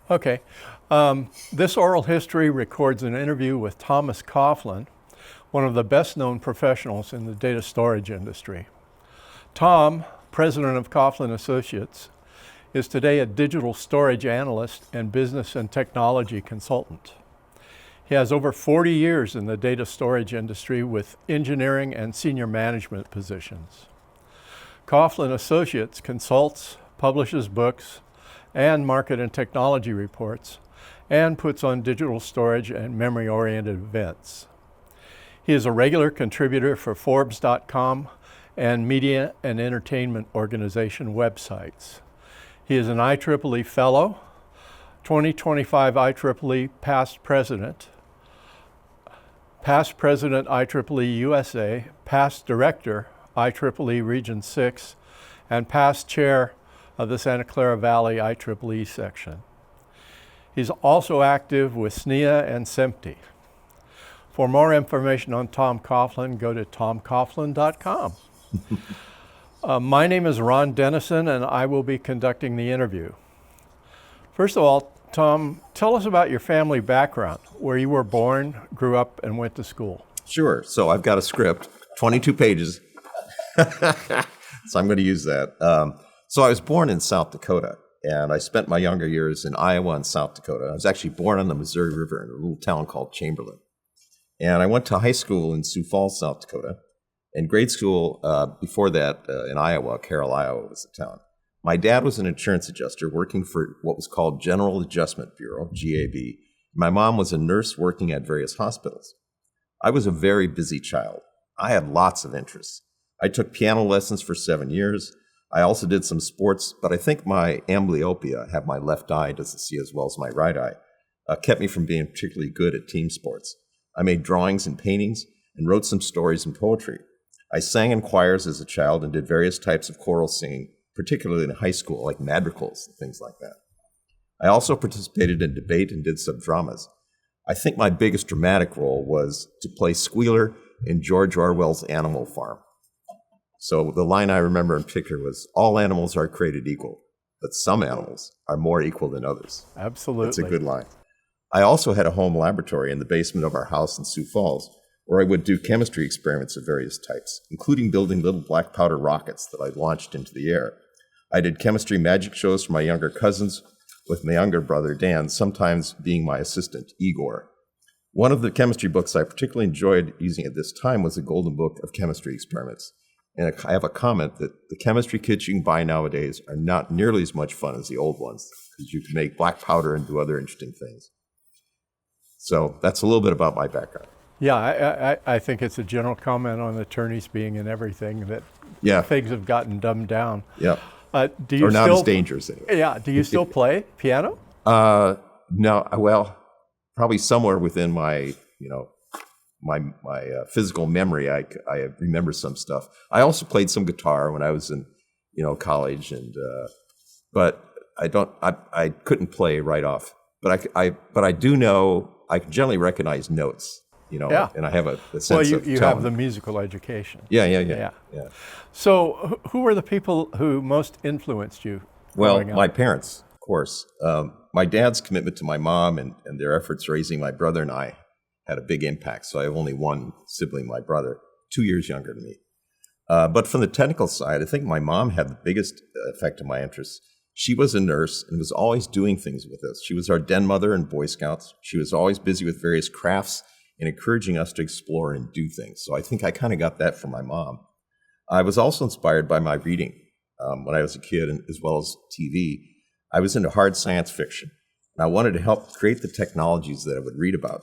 Okay. This oral history records an interview with Thomas Coughlin, one of the best-known professionals in the data storage industry. Tom, president of Coughlin Associates, is today a digital storage analyst and business and technology consultant. He has over 40 years in the data storage industry with engineering and senior management positions. Coughlin Associates consults, publishes books, and market and technology reports, and puts on digital storage and memory-oriented events. He is a regular contributor for Forbes.com and media and entertainment organization websites. He is an IEEE Fellow, 2025 IEEE Past President IEEE USA, Past Director IEEE Region 6, and Past Chair of the Santa Clara Valley IEEE section. He's also active with SNIA and SEMPTE. For more information on Tom Coughlin, go to tomcoughlin.com. My name is Ron Dennison, and I will be conducting the interview. First of all, Tom, tell us about your family background, where you were born, grew up, and went to school. Sure. So I've got a script, 22 pages. So I'm going to use that. So I was born in South Dakota, and I spent my younger years in Iowa and South Dakota. I was actually born on the Missouri River in a little town called Chamberlain. And I went to high school in Sioux Falls, South Dakota, and grade school before that in Iowa. Carroll, Iowa was the town. My dad was an insurance adjuster working for what was called General Adjustment Bureau, GAB. My mom was a nurse working at various hospitals. I was a very busy child. I had lots of interests. I took piano lessons for 7 years. I also did some sports, but I think my amblyopia, I have my left eye, doesn't see as well as my right eye, kept me from being particularly good at team sports. I made drawings and paintings and wrote some stories and poetry. I sang in choirs as a child and did various types of choral singing, particularly in high school, like madrigals and things like that. I also participated in debate and did some dramas. I think my biggest dramatic role was to play Squealer in George Orwell's Animal Farm. So the line I remember in particular was, all animals are created equal, but some animals are more equal than others. Absolutely. That's a good line. I also had a home laboratory in the basement of our house in Sioux Falls, where I would do chemistry experiments of various types, including building little black powder rockets that I launched into the air. I did chemistry magic shows for my younger cousins, with my younger brother Dan, sometimes being my assistant, Igor. One of the chemistry books I particularly enjoyed using at this time was the Golden Book of Chemistry Experiments. And I have a comment that the chemistry kits you can buy nowadays are not nearly as much fun as the old ones, because you can make black powder and do other interesting things. So that's a little bit about my background. Yeah, I think it's a general comment on attorneys being in everything that things have gotten dumbed down. Yeah. Do you or not as dangerous anyway. Yeah. Do you still play piano? No. Well, probably somewhere within my, my physical memory, I remember some stuff. I also played some guitar when I was in, college, and but I couldn't play right off. But I do know I can generally recognize notes. And I have a sense of tone. You have the musical education. Yeah. So who were the people who most influenced you? Well, my parents, of course. My dad's commitment to my mom and their efforts raising my brother and I had a big impact. So I have only one sibling, my brother, 2 years younger than me. But from the technical side, I think my mom had the biggest effect on my interests. She was a nurse and was always doing things with us. She was our den mother in Boy Scouts. She was always busy with various crafts and encouraging us to explore and do things. So I think I kind of got that from my mom. I was also inspired by my reading when I was a kid, and as well as TV. I was into hard science fiction, and I wanted to help create the technologies that I would read about.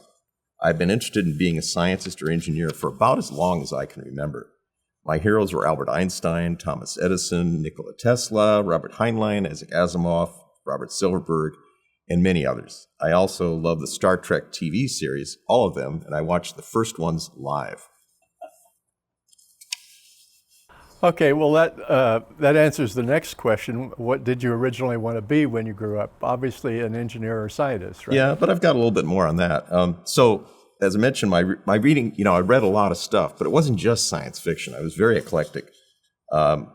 I've been interested in being a scientist or engineer for about as long as I can remember. My heroes were Albert Einstein, Thomas Edison, Nikola Tesla, Robert Heinlein, Isaac Asimov, Robert Silverberg, and many others. I also love the Star Trek TV series, all of them, and I watched the first ones live. Okay, well that answers the next question. What did you originally want to be when you grew up? Obviously an engineer or scientist, right? Yeah, but I've got a little bit more on that. So as I mentioned, my reading, I read a lot of stuff, but it wasn't just science fiction. I was very eclectic. An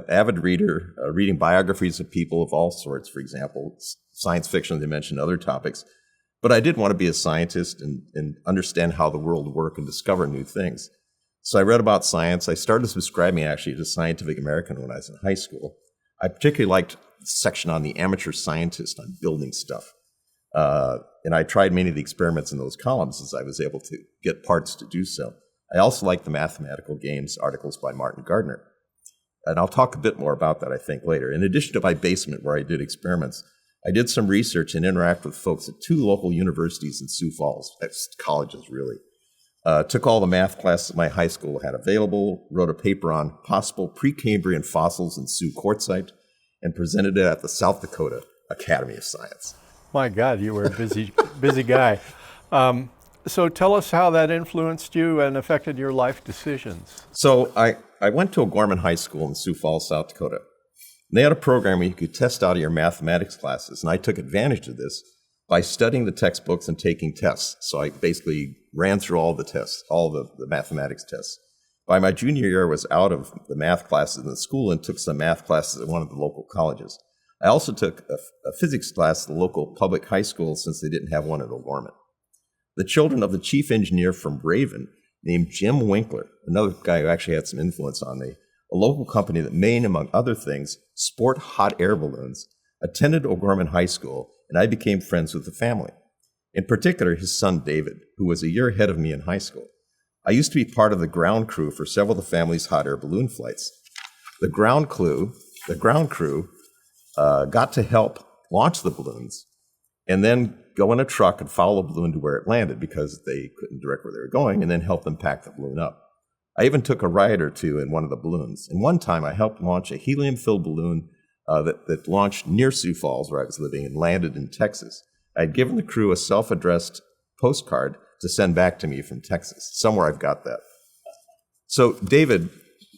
avid reader, reading biographies of people of all sorts, for example, science fiction, they mentioned other topics. But I did want to be a scientist and understand how the world worked and discover new things. So I read about science. I started subscribing actually to Scientific American when I was in high school. I particularly liked the section on the amateur scientist on building stuff. And I tried many of the experiments in those columns as I was able to get parts to do so. I also liked the mathematical games articles by Martin Gardner. And I'll talk a bit more about that, I think, later. In addition to my basement where I did experiments, I did some research and interact with folks at 2 local universities in Sioux Falls, that's colleges really. Took all the math classes my high school had available, wrote a paper on possible Precambrian fossils in Sioux Quartzsite, and presented it at the South Dakota Academy of Science. My God, you were a busy guy. So tell us how that influenced you and affected your life decisions. So I went to O'Gorman High School in Sioux Falls, South Dakota. And they had a program where you could test out of your mathematics classes, and I took advantage of this by studying the textbooks and taking tests. So I basically ran through all the tests, all the mathematics tests. By my junior year, I was out of the math classes in the school and took some math classes at one of the local colleges. I also took a physics class at the local public high school since they didn't have one at O'Gorman. The children of the chief engineer from Raven, named Jim Winkler, another guy who actually had some influence on me, a local company that made, among other things, sport hot air balloons, attended O'Gorman High School, and I became friends with the family. In particular, his son David, who was a year ahead of me in high school. I used to be part of the ground crew for several of the family's hot air balloon flights. The ground crew got to help launch the balloons and then go in a truck and follow the balloon to where it landed because they couldn't direct where they were going, and then help them pack the balloon up. I even took a ride or two in one of the balloons. And one time I helped launch a helium-filled balloon that launched near Sioux Falls, where I was living, and landed in Texas. I had given the crew a self-addressed postcard to send back to me from Texas. Somewhere I've got that. So David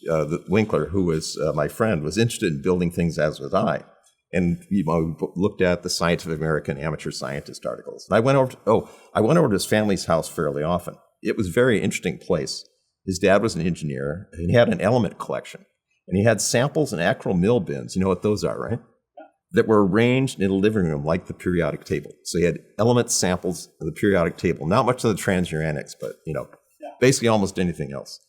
the Winkler, who was my friend, was interested in building things, as was I. And we looked at the Scientific American amateur scientist articles. And I went over to his family's house fairly often. It was a very interesting place. His dad was an engineer, and he had an element collection. And he had samples in acryl bins. You know what those are, right? That were arranged in a living room like the periodic table. So he had element samples of the periodic table. Not much of the transuranics, but basically almost anything else.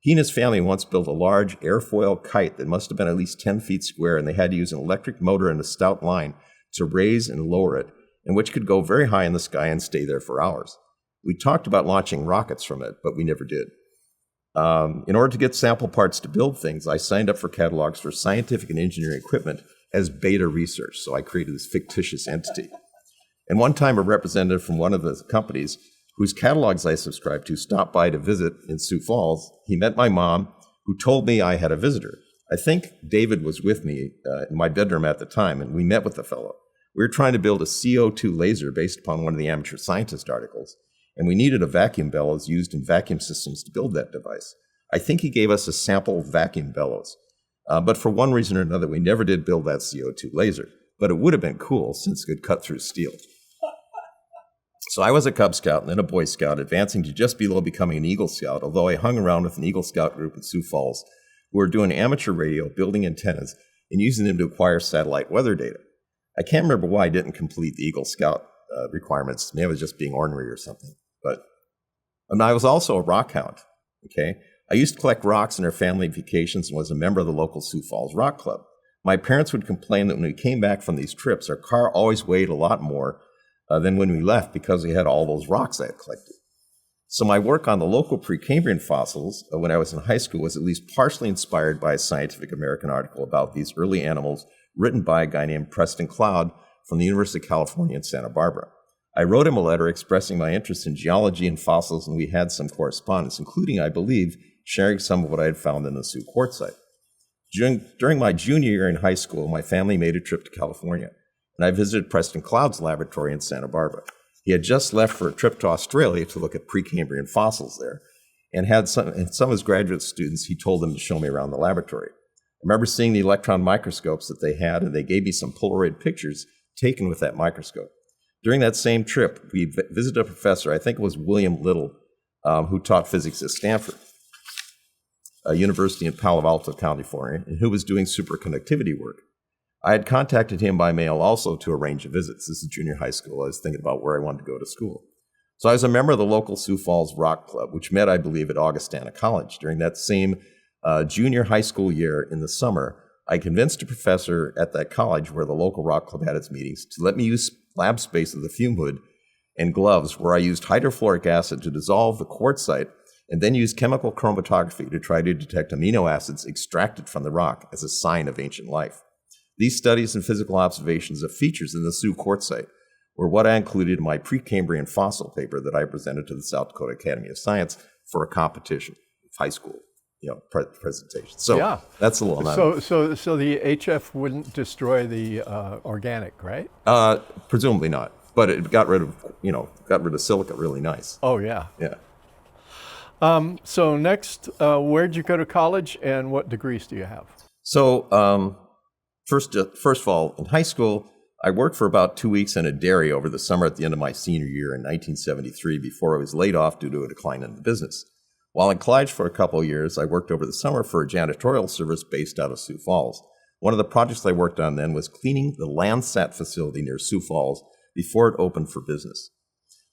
He and his family once built a large airfoil kite that must have been at least 10 feet square, and they had to use an electric motor and a stout line to raise and lower it, and which could go very high in the sky and stay there for hours. We talked about launching rockets from it, but we never did. In order to get sample parts to build things, I signed up for catalogs for scientific and engineering equipment as beta research, so I created this fictitious entity. And one time a representative from one of the companies whose catalogs I subscribed to stopped by to visit in Sioux Falls. He met my mom, who told me I had a visitor. I think David was with me in my bedroom at the time, and we met with the fellow. We were trying to build a CO2 laser based upon one of the amateur scientist articles, and we needed a vacuum bellows used in vacuum systems to build that device. I think he gave us a sample of vacuum bellows, but for one reason or another, we never did build that CO2 laser. But it would have been cool since it could cut through steel. So I was a Cub Scout and then a Boy Scout, advancing to just below becoming an Eagle Scout, although I hung around with an Eagle Scout group in Sioux Falls who were doing amateur radio, building antennas, and using them to acquire satellite weather data. I can't remember why I didn't complete the Eagle Scout requirements. Maybe I was just being ornery or something. But I was also a rock hound, okay? I used to collect rocks in our family vacations and was a member of the local Sioux Falls Rock Club. My parents would complain that when we came back from these trips, our car always weighed a lot more than when we left because we had all those rocks I had collected. So my work on the local Precambrian fossils when I was in high school was at least partially inspired by a Scientific American article about these early animals written by a guy named Preston Cloud from the University of California in Santa Barbara. I wrote him a letter expressing my interest in geology and fossils, and we had some correspondence, including, I believe, sharing some of what I had found in the Sioux Quartzsite. During my junior year in high school, my family made a trip to California, and I visited Preston Cloud's laboratory in Santa Barbara. He had just left for a trip to Australia to look at Precambrian fossils there, and had some of his graduate students, he told them to show me around the laboratory. I remember seeing the electron microscopes that they had, and they gave me some Polaroid pictures taken with that microscope. During that same trip, we visited a professor, I think it was William Little, who taught physics at Stanford. University in Palo Alto, California, and who was doing superconductivity work. I had contacted him by mail also to arrange a visit. This is junior high school. I was thinking about where I wanted to go to school. So I was a member of the local Sioux Falls Rock Club, which met, I believe, at Augustana College. During that same junior high school year in the summer, I convinced a professor at that college where the local rock club had its meetings to let me use lab space of the fume hood and gloves, where I used hydrofluoric acid to dissolve the quartzite and then used chemical chromatography to try to detect amino acids extracted from the rock as a sign of ancient life. These studies and physical observations of features in the Sioux quartzite were what I included in my Precambrian fossil paper that I presented to the South Dakota Academy of Science for a competition, high school, presentation. So Yeah. that's a little. So the HF wouldn't destroy the organic, right? Presumably not, but it got rid of silica really nice. Oh, yeah. Yeah. So next, where'd you go to college and what degrees do you have? So first of all, in high school, I worked for about 2 weeks in a dairy over the summer at the end of my senior year in 1973 before I was laid off due to a decline in the business. While in college for a couple of years, I worked over the summer for a janitorial service based out of Sioux Falls. One of the projects I worked on then was cleaning the Landsat facility near Sioux Falls before it opened for business.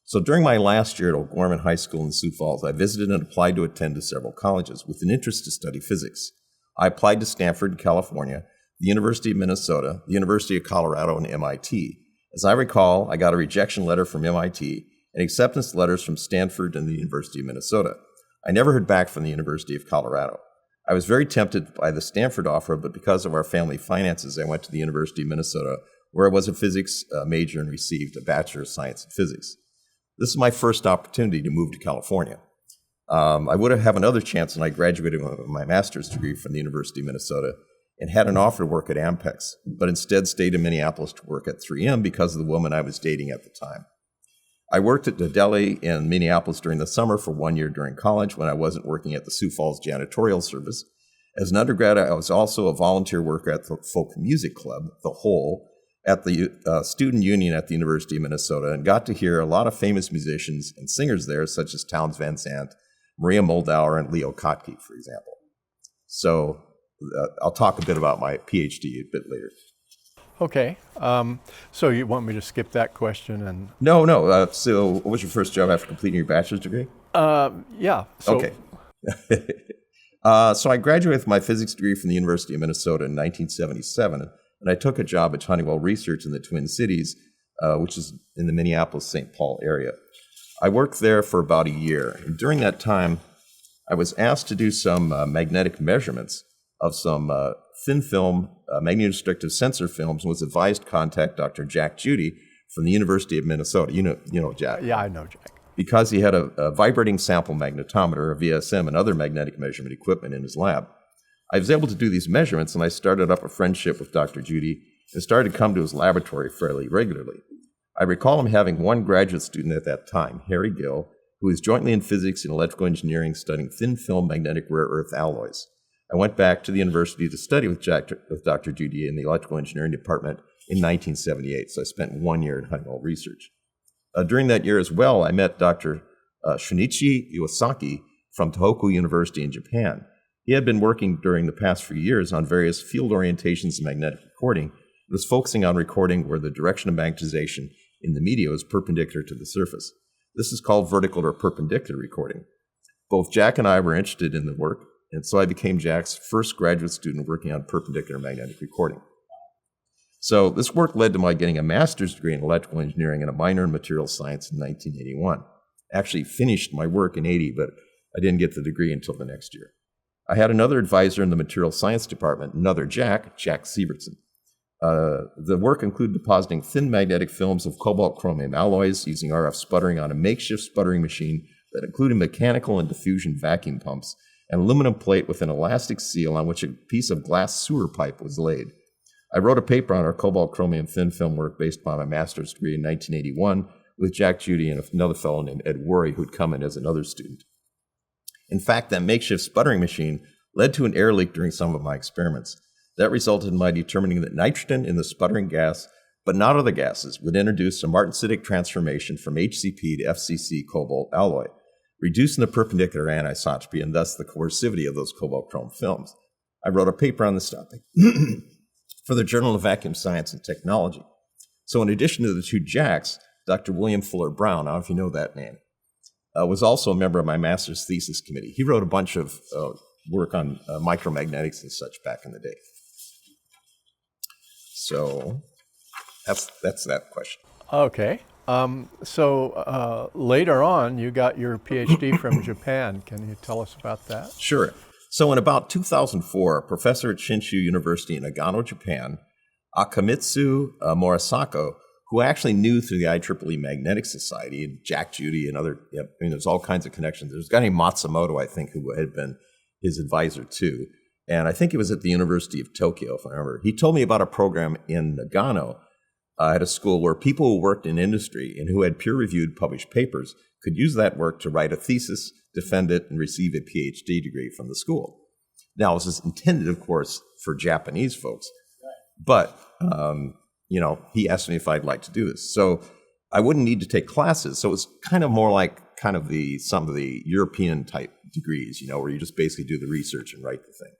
So during my last year at O'Gorman High School in Sioux Falls, I visited and applied to attend to several colleges with an interest to study physics. I applied to Stanford, California, the University of Minnesota, the University of Colorado, and MIT. As I recall, I got a rejection letter from MIT and acceptance letters from Stanford and the University of Minnesota. I never heard back from the University of Colorado. I was very tempted by the Stanford offer, but because of our family finances, I went to the University of Minnesota, where I was a physics major and received a Bachelor of Science in Physics. This is my first opportunity to move to California. I would have another chance when I graduated with my master's degree from the University of Minnesota and had an offer to work at Ampex, but instead stayed in Minneapolis to work at 3M because of the woman I was dating at the time. I worked at the deli in Minneapolis during the summer for 1 year during college when I wasn't working at the Sioux Falls Janitorial Service. As an undergrad, I was also a volunteer worker at the Folk Music Club, The Hole, at the Student Union at the University of Minnesota, and got to hear a lot of famous musicians and singers there, such as Townes Van Zandt, Maria Moldauer, and Leo Kottke, for example. So I'll talk a bit about my PhD a bit later. Okay. So you want me to skip that question and? No. So what was your first job after completing your bachelor's degree? Yeah. So, okay. So I graduated with my physics degree from the University of Minnesota in 1977, and I took a job at Honeywell Research in the Twin Cities, which is in the Minneapolis-St. Paul area. I worked there for about a year, and during that time, I was asked to do some magnetic measurements of some thin film magnetostrictive sensor films, and was advised to contact Dr. Jack Judy from the University of Minnesota. You know Jack. Yeah, I know Jack. Because he had a vibrating sample magnetometer, a VSM, and other magnetic measurement equipment in his lab. I was able to do these measurements, and I started up a friendship with Dr. Judy and started to come to his laboratory fairly regularly. I recall him having one graduate student at that time, Harry Gill, who was jointly in physics and electrical engineering studying thin film magnetic rare earth alloys. I went back to the university to study with Dr. Judy in the electrical engineering department in 1978, so I spent 1 year in Honeywell Research. During that year as well, I met Dr. Shunichi Iwasaki from Tohoku University in Japan. He had been working during the past few years on various field orientations in magnetic recording, and was focusing on recording where the direction of magnetization in the media was perpendicular to the surface. This is called vertical or perpendicular recording. Both Jack and I were interested in the work, and so I became Jack's first graduate student working on perpendicular magnetic recording. So this work led to my getting a master's degree in electrical engineering and a minor in materials science in 1981. Actually finished my work in 80, but I didn't get the degree until the next year. I had another advisor in the materials science department, another Jack Sievertson. The work included depositing thin magnetic films of cobalt chromium alloys using RF sputtering on a makeshift sputtering machine that included mechanical and diffusion vacuum pumps, an aluminum plate with an elastic seal on which a piece of glass sewer pipe was laid. I wrote a paper on our cobalt chromium thin film work based upon my master's degree in 1981 with Jack Judy and another fellow named Ed Worry, who'd come in as another student. In fact, that makeshift sputtering machine led to an air leak during some of my experiments. That resulted in my determining that nitrogen in the sputtering gas, but not other gases, would introduce a martensitic transformation from HCP to FCC cobalt alloy. reducing the perpendicular anisotropy and thus the coercivity of those cobalt chrome films. I wrote a paper on this topic for the Journal of Vacuum Science and Technology. So in addition to the two Jacks, Dr. William Fuller Brown, I don't know if you know that name, was also a member of my master's thesis committee. He wrote a bunch of work on micromagnetics and such back in the day. So that's that question. Okay. So later on, you got your PhD from Japan. Can you tell us about that? Sure. So in about 2004, a professor at Shinshu University in Nagano, Japan, Akamitsu Morisako, who I actually knew through the IEEE Magnetic Society, and Jack Judy and other, there's all kinds of connections. There's a guy named Matsumoto, I think, who had been his advisor too. And I think it was at the University of Tokyo, if I remember. He told me about a program in Nagano at a school where people who worked in industry and who had peer-reviewed published papers could use that work to write a thesis, defend it, and receive a PhD degree from the school. Now, this is intended, of course, for Japanese folks, but he asked me if I'd like to do this. So I wouldn't need to take classes. So it was kind of more like some of the European type degrees, where you just basically do the research and write the thing.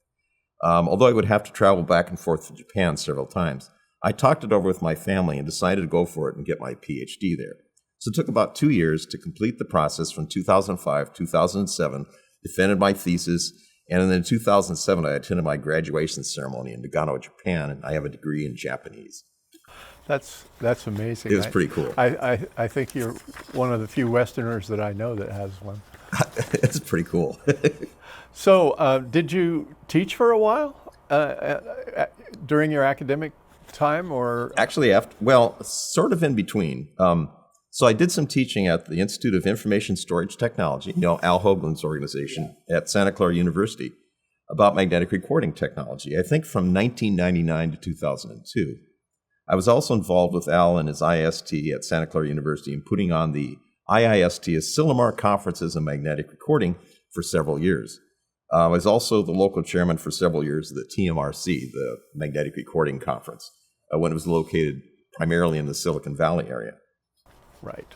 Although I would have to travel back and forth to Japan several times, I talked it over with my family and decided to go for it and get my PhD there. So it took about 2 years to complete the process from 2005, 2007, defended my thesis, and then in 2007, I attended my graduation ceremony in Nagano, Japan, and I have a degree in Japanese. That's amazing. It was pretty cool. I think you're one of the few Westerners that I know that has one. It's pretty cool. So did you teach for a while during your academic time, or? Actually, sort of in between. So I did some teaching at the Institute of Information Storage Technology, Al Hoagland's organization at Santa Clara University, about magnetic recording technology, I think from 1999 to 2002. I was also involved with Al and his IST at Santa Clara University in putting on the IIST Asilomar Conferences on Magnetic Recording for several years. I was also the local chairman for several years of the TMRC, the Magnetic Recording Conference, when it was located primarily in the Silicon Valley area. Right.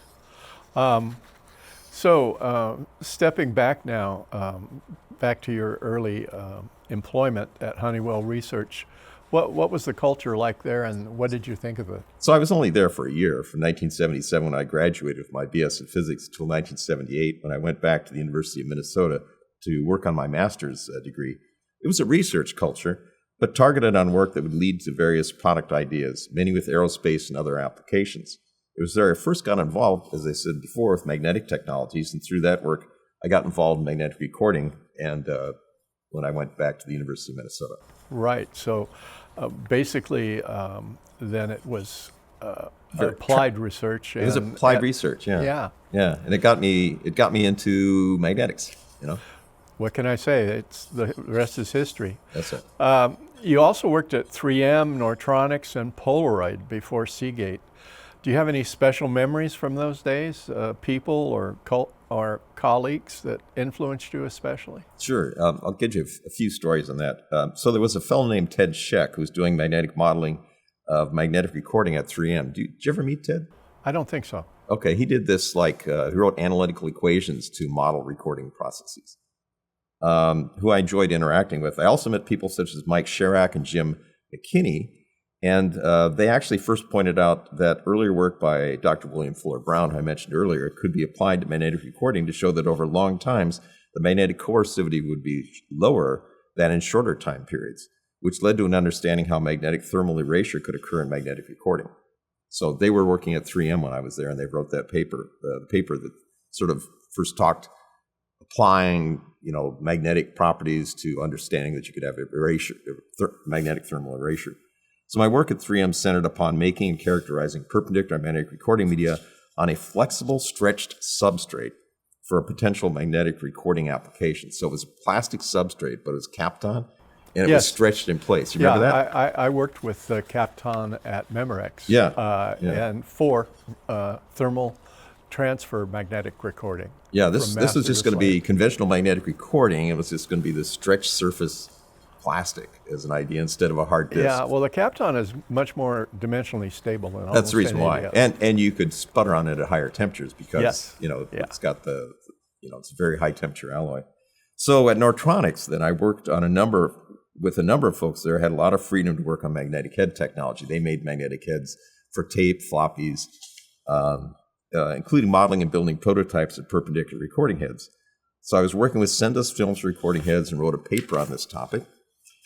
So stepping back now, back to your early employment at Honeywell Research, what was the culture like there, and what did you think of it? So I was only there for a year, from 1977 when I graduated with my BS in physics until 1978 when I went back to the University of Minnesota to work on my master's degree. It was a research culture, but targeted on work that would lead to various product ideas, many with aerospace and other applications. It was there I first got involved, as I said before, with magnetic technologies, and through that work, I got involved in magnetic recording, and when I went back to the University of Minnesota. Right. So basically, then it was applied research. It was applied research, yeah. Yeah, and it got me into magnetics, What can I say? The rest is history. That's it. You also worked at 3M, Nortronics, and Polaroid before Seagate. Do you have any special memories from those days, people or colleagues that influenced you especially? Sure. I'll give you a few stories on that. So there was a fellow named Ted Scheck who was doing magnetic modeling of magnetic recording at 3M. Did you ever meet Ted? I don't think so. Okay. He did this, he wrote analytical equations to model recording processes, who I enjoyed interacting with. I also met people such as Mike Sherrack and Jim McKinney. And they actually first pointed out that earlier work by Dr. William Fuller Brown, who I mentioned earlier, could be applied to magnetic recording to show that over long times, the magnetic coercivity would be lower than in shorter time periods, which led to an understanding how magnetic thermal erasure could occur in magnetic recording. So they were working at 3M when I was there, and they wrote that paper, the paper that sort of first talked applying, magnetic properties to understanding that you could have erasure, magnetic thermal erasure. So my work at 3M centered upon making and characterizing perpendicular magnetic recording media on a flexible, stretched substrate for a potential magnetic recording application. So it was a plastic substrate, but it was Kapton, and it was stretched in place. You remember that? I worked with Kapton at Memorex. And for thermal transfer magnetic recording. Yeah, this was just going to be conventional magnetic recording. It was just going to be this stretched surface plastic as an idea instead of a hard disk. Yeah, well, the Kapton is much more dimensionally stable than that's the reason why. And you could sputter on it at higher temperatures because it's got the it's a very high temperature alloy. So at Nortronics, then I worked on with a number of folks there, had a lot of freedom to work on magnetic head technology. They made magnetic heads for tape, floppies, including modeling and building prototypes of perpendicular recording heads. So I was working with Sendus Films recording heads and wrote a paper on this topic.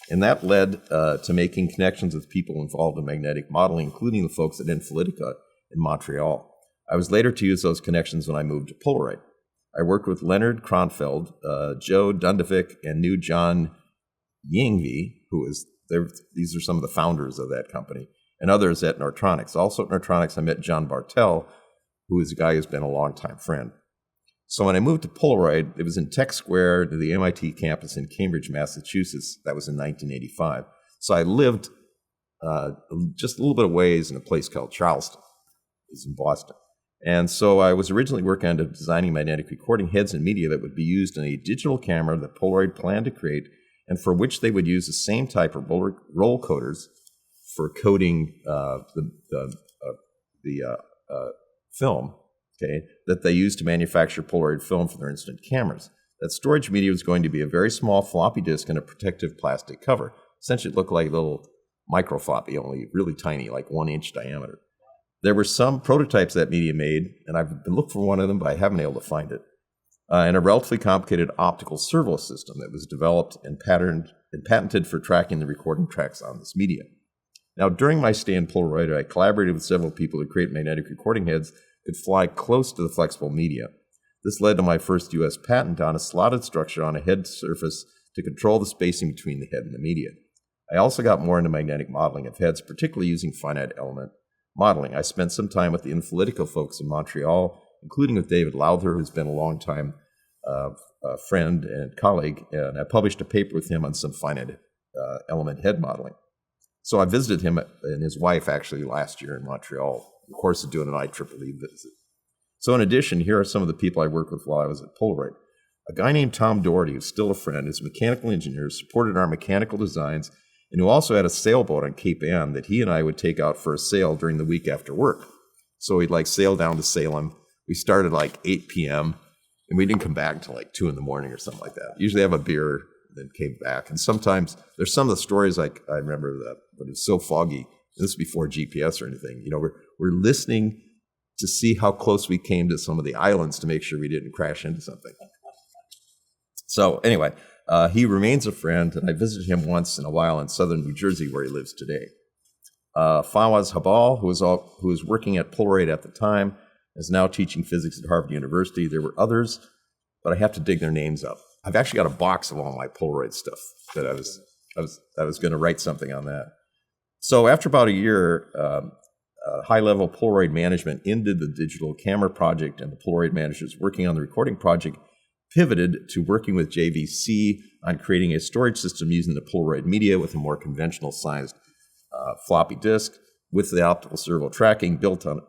And that led to making connections with people involved in magnetic modeling, including the folks at Infolitica in Montreal. I was later to use those connections when I moved to Polaroid. I worked with Leonard Kronfeld, Joe Dundovic, and New John Yingvi, these are some of the founders of that company, and others at Nortronics. Also at Nortronics, I met John Bartel, who is a guy who's been a longtime friend. So when I moved to Polaroid, it was in Tech Square to the MIT campus in Cambridge, Massachusetts. That was in 1985. So I lived just a little bit of ways in a place called Charleston. It's in Boston. And so I was originally working on designing magnetic recording heads and media that would be used in a digital camera that Polaroid planned to create, and for which they would use the same type of roll coders for coding the film, that they used to manufacture Polaroid film for their instant cameras. That storage media was going to be a very small floppy disk and a protective plastic cover. Essentially, it looked like a little micro floppy, only really tiny, like 1 inch diameter. There were some prototypes that media made, and I've been looking for one of them, but I haven't been able to find it. And a relatively complicated optical servo system that was developed and patented for tracking the recording tracks on this media. Now, during my stay in Polaroid, I collaborated with several people to create magnetic recording heads that could fly close to the flexible media. This led to my first U.S. patent on a slotted structure on a head surface to control the spacing between the head and the media. I also got more into magnetic modeling of heads, particularly using finite element modeling. I spent some time with the Infolitica folks in Montreal, including with David Lowther, who's been a long-time friend and colleague, and I published a paper with him on some finite element head modeling. So I visited him and his wife actually last year in Montreal, of course, doing an IEEE visit. So in addition, here are some of the people I worked with while I was at Polaroid. A guy named Tom Doherty, who's still a friend, is a mechanical engineer, supported our mechanical designs, and who also had a sailboat on Cape Ann that he and I would take out for a sail during the week after work. So we'd sail down to Salem. We started 8 p.m., and we didn't come back until 2 in the morning or something like that. Usually have a beer, then came back. And sometimes there's some of the stories I remember that, but it's so foggy. This is before GPS or anything. We're listening to see how close we came to some of the islands to make sure we didn't crash into something. So anyway, he remains a friend, and I visited him once in a while in southern New Jersey, where he lives today. Fawaz Habal, who was working at Polaroid at the time, is now teaching physics at Harvard University. There were others, but I have to dig their names up. I've actually got a box of all my Polaroid stuff that I was going to write something on that. So after about a year, high-level Polaroid management ended the digital camera project, and the Polaroid managers working on the recording project pivoted to working with JVC on creating a storage system using the Polaroid media with a more conventional sized floppy disk with the optical servo tracking built on it.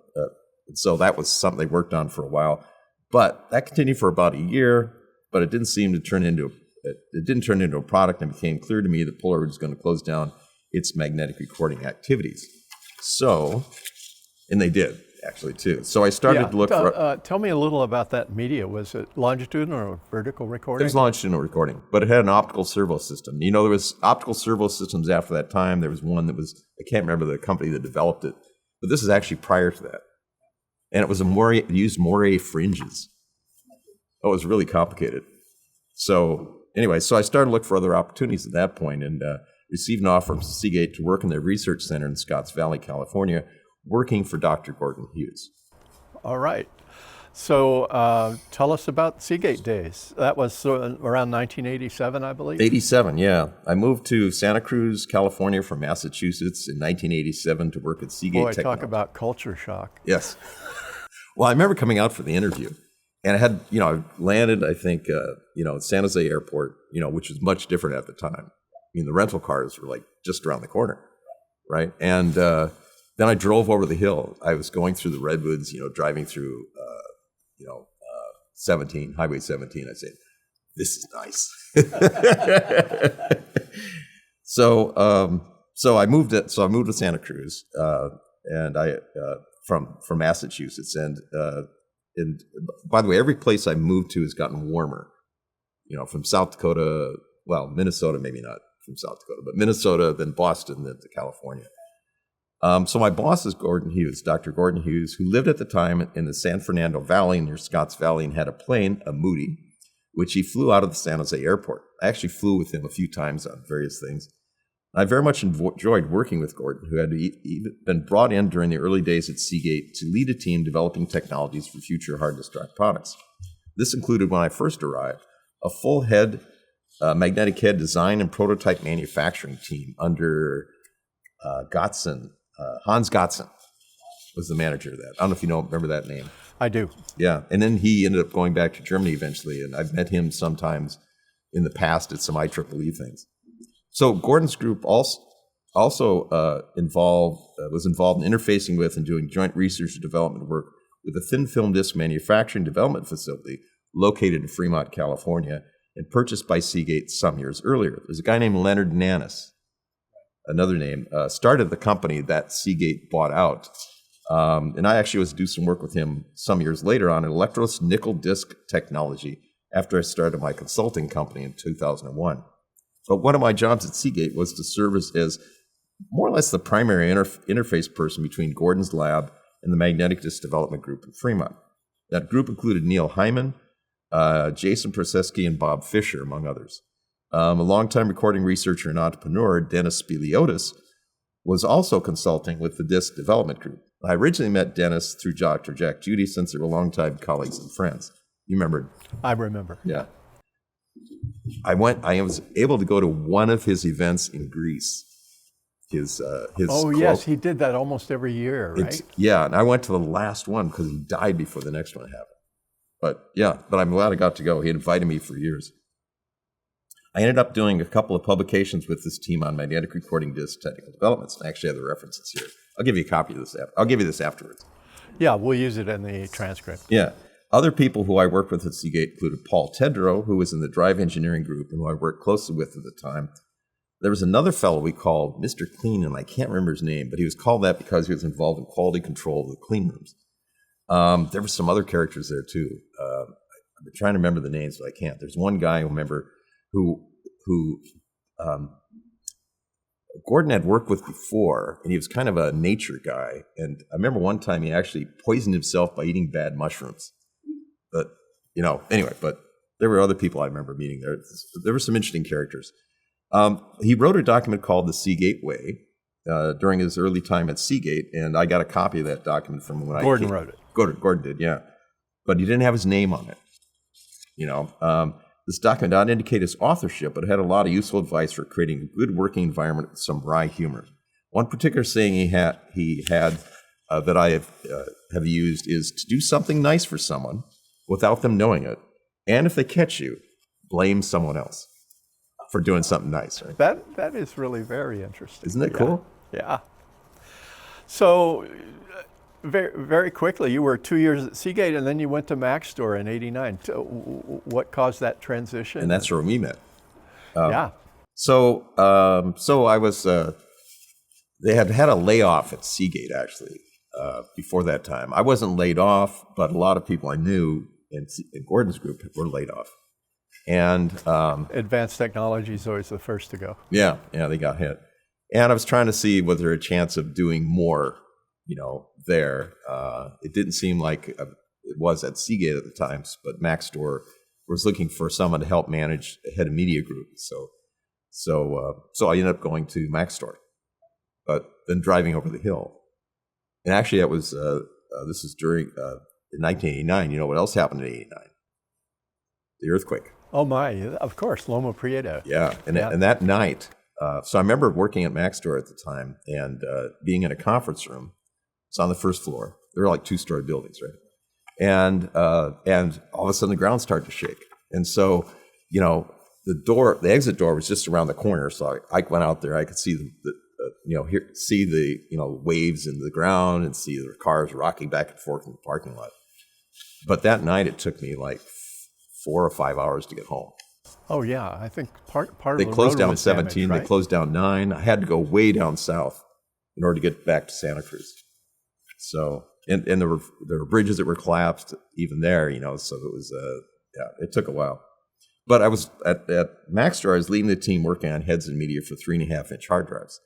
So that was something they worked on for a while. But that continued for about a year, but it didn't turn into a product, and it became clear to me that Polaroid was going to close down its magnetic recording activities. So, and they did, actually, too. So I started to look for... Tell me a little about that media. Was it longitudinal or vertical recording? It was longitudinal recording, but it had an optical servo system. There was optical servo systems after that time. There was one that was, I can't remember the company that developed it, but this is actually prior to that. And it was it used moire fringes. Oh, it was really complicated. So anyway, I started to look for other opportunities at that point, and received an offer from Seagate to work in their research center in Scotts Valley, California, working for Dr. Gordon Hughes. All right. So tell us about Seagate days. That was around 1987, I believe? 87, yeah. I moved to Santa Cruz, California from Massachusetts in 1987 to work at Seagate Technology. Talk about culture shock. Yes. Well, I remember coming out for the interview, and I had, I landed, I think, at San Jose Airport, which was much different at the time. The rental cars were just around the corner, right? And then I drove over the hill. I was going through the redwoods, driving through, Highway 17. I said, "This is nice." So I moved to Santa Cruz, and I from Massachusetts, and and by the way, every place I moved to has gotten warmer. From South Dakota, well, Minnesota, maybe not from South Dakota, but Minnesota, then Boston, then to California. So my boss is Gordon Hughes, Dr. Gordon Hughes, who lived at the time in the San Fernando Valley near Scotts Valley and had a plane, a Moody, which he flew out of the San Jose airport. I actually flew with him a few times on various things. I very much enjoyed working with Gordon, who had even been brought in during the early days at Seagate to lead a team developing technologies for future hard disk drive products. This included, when I first arrived, a full magnetic head design and prototype manufacturing team under Gotzen. Hans Gotzen was the manager of that. I don't know if you remember that name. I do. Yeah, and then he ended up going back to Germany eventually, and I've met him sometimes in the past at some IEEE things. So Gordon's group was involved in interfacing with and doing joint research and development work with a thin film disk manufacturing development facility located in Fremont, California, and purchased by Seagate some years earlier. There's a guy named Leonard Nannis, another name, started the company that Seagate bought out. And I actually was to do some work with him some years later on electroless nickel disk technology after I started my consulting company in 2001. But one of my jobs at Seagate was to serve as more or less the primary interface person between Gordon's lab and the magnetic disk development group in Fremont. That group included Neil Hyman, Jason Proseski, and Bob Fisher, among others. A longtime recording researcher and entrepreneur, Dennis Spiliotis, was also consulting with the disk development group. I originally met Dennis through Dr. Jack Judy, since they were longtime colleagues and friends. You remember? I remember. Yeah. I was able to go to one of his events in Greece. Yes, he did that almost every year, right? Yeah, and I went to the last one because he died before the next one happened. But I'm glad I got to go. He invited me for years. I ended up doing a couple of publications with this team on magnetic recording disk technical developments. I actually have the references here. I'll give you a copy of this. I'll give you this afterwards. Yeah, we'll use it in the transcript. Yeah. Other people who I worked with at Seagate included Paul Tedrow, who was in the drive engineering group and who I worked closely with at the time. There was another fellow we called Mr. Clean, and I can't remember his name, but he was called that because he was involved in quality control of the clean rooms. There were some other characters there too. I've been trying to remember the names, but I can't. There's one guy I remember who Gordon had worked with before, and he was kind of a nature guy. And I remember one time he actually poisoned himself by eating bad mushrooms. But, anyway, but there were other people I remember meeting there. There were some interesting characters. He wrote a document called The Seagate Way during his early time at Seagate, and I got a copy of that document from when Gordon wrote it. Gordon did, yeah. But he didn't have his name on it. This document did not indicate his authorship, but it had a lot of useful advice for creating a good working environment with some wry humor. One particular saying he had that I have used is to do something nice for someone without them knowing it, and if they catch you, blame someone else for doing something nice. Right? That is really very interesting. Isn't it cool? Yeah. So, very, very quickly, you were 2 years at Seagate, and then you went to Maxtor in '89. What caused that transition? And that's where we met. Yeah. So I was. They had a layoff at Seagate actually before that time. I wasn't laid off, but a lot of people I knew in Gordon's group were laid off. And Advanced Technology is always the first to go. Yeah, they got hit. And I was trying to see was there a chance of doing more, there. It didn't seem like it was at Seagate at the time, but Maxtor was looking for someone to help manage the head of media group. So I ended up going to Maxtor, but then driving over the hill. And actually, that was this is during in 1989. You know what else happened in '89? The earthquake. Oh my! Of course, Loma Prieta. Yeah, and that night. So I remember working at Maxtor at the time and being in a conference room. It's on the first floor. There were like 2-story buildings, right? And all of a sudden the ground started to shake. And so, the exit door was just around the corner. So I went out there. I could see the waves in the ground and see the cars rocking back and forth in the parking lot. But that night it took me like 4 or 5 hours to get home. Oh yeah, I think part of they the closed road down was 17. damaged, right? They closed down 9. I had to go way down south in order to get back to Santa Cruz. So And there were bridges that were collapsed even there, so it was, it took a while. But I was at Maxtor, I was leading the team working on heads and media for 3.5-inch hard drives.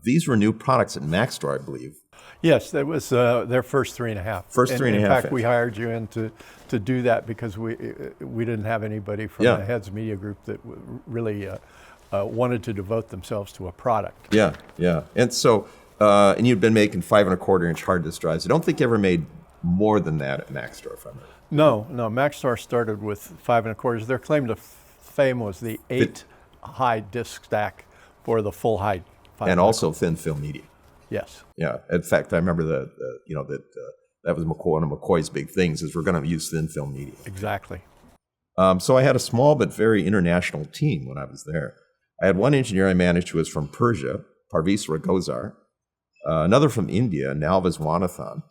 These were new products at Maxtor, I believe. Yes, that was their first 3.5. First 3.5. In fact, we hired you in to do that because we didn't have anybody from the Heads Media Group that really wanted to devote themselves to a product. Yeah. And so, and you'd been making 5.25-inch hard disk drives. I don't think you ever made more than that at Maxtor, if I remember. No, Maxtor started with 5.25. Their claim to fame was the 8-high disk stack for the full height. And also thin film media. Yes. Yeah. In fact, I remember that was one of McCoy's big things is we're going to use thin film media. Exactly. So I had a small but very international team when I was there. I had one engineer I managed who was from Persia, Parvis Ragozar, another from India, Nalvas Wanathan,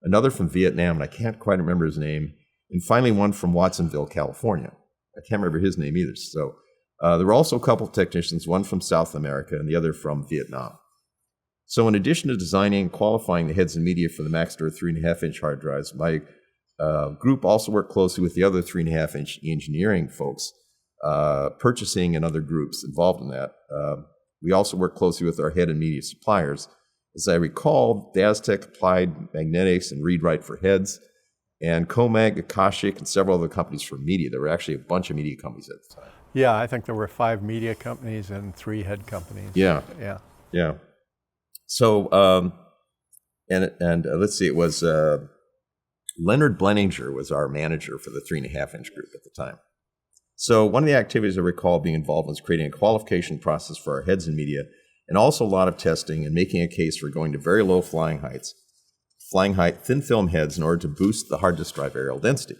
another from Vietnam, and I can't quite remember his name, and finally one from Watsonville, California. I can't remember his name either. So there were also a couple of technicians, one from South America and the other from Vietnam. So in addition to designing and qualifying the heads and media for the Maxtor 3.5-inch hard drives, my group also worked closely with the other 3.5-inch engineering folks, purchasing and other groups involved in that. We also worked closely with our head and media suppliers. As I recall, Daztec applied magnetics and read-write for heads, and Comag, Akashic, and several other companies for media. There were actually a bunch of media companies at the time. Yeah, I think there were 5 media companies and 3 head companies. Yeah. So, let's see, it was Leonard Blenninger was our manager for the 3.5-inch group at the time. So one of the activities I recall being involved was creating a qualification process for our heads and media, and also a lot of testing and making a case for going to very low flying height, thin film heads in order to boost the hard disk drive areal density.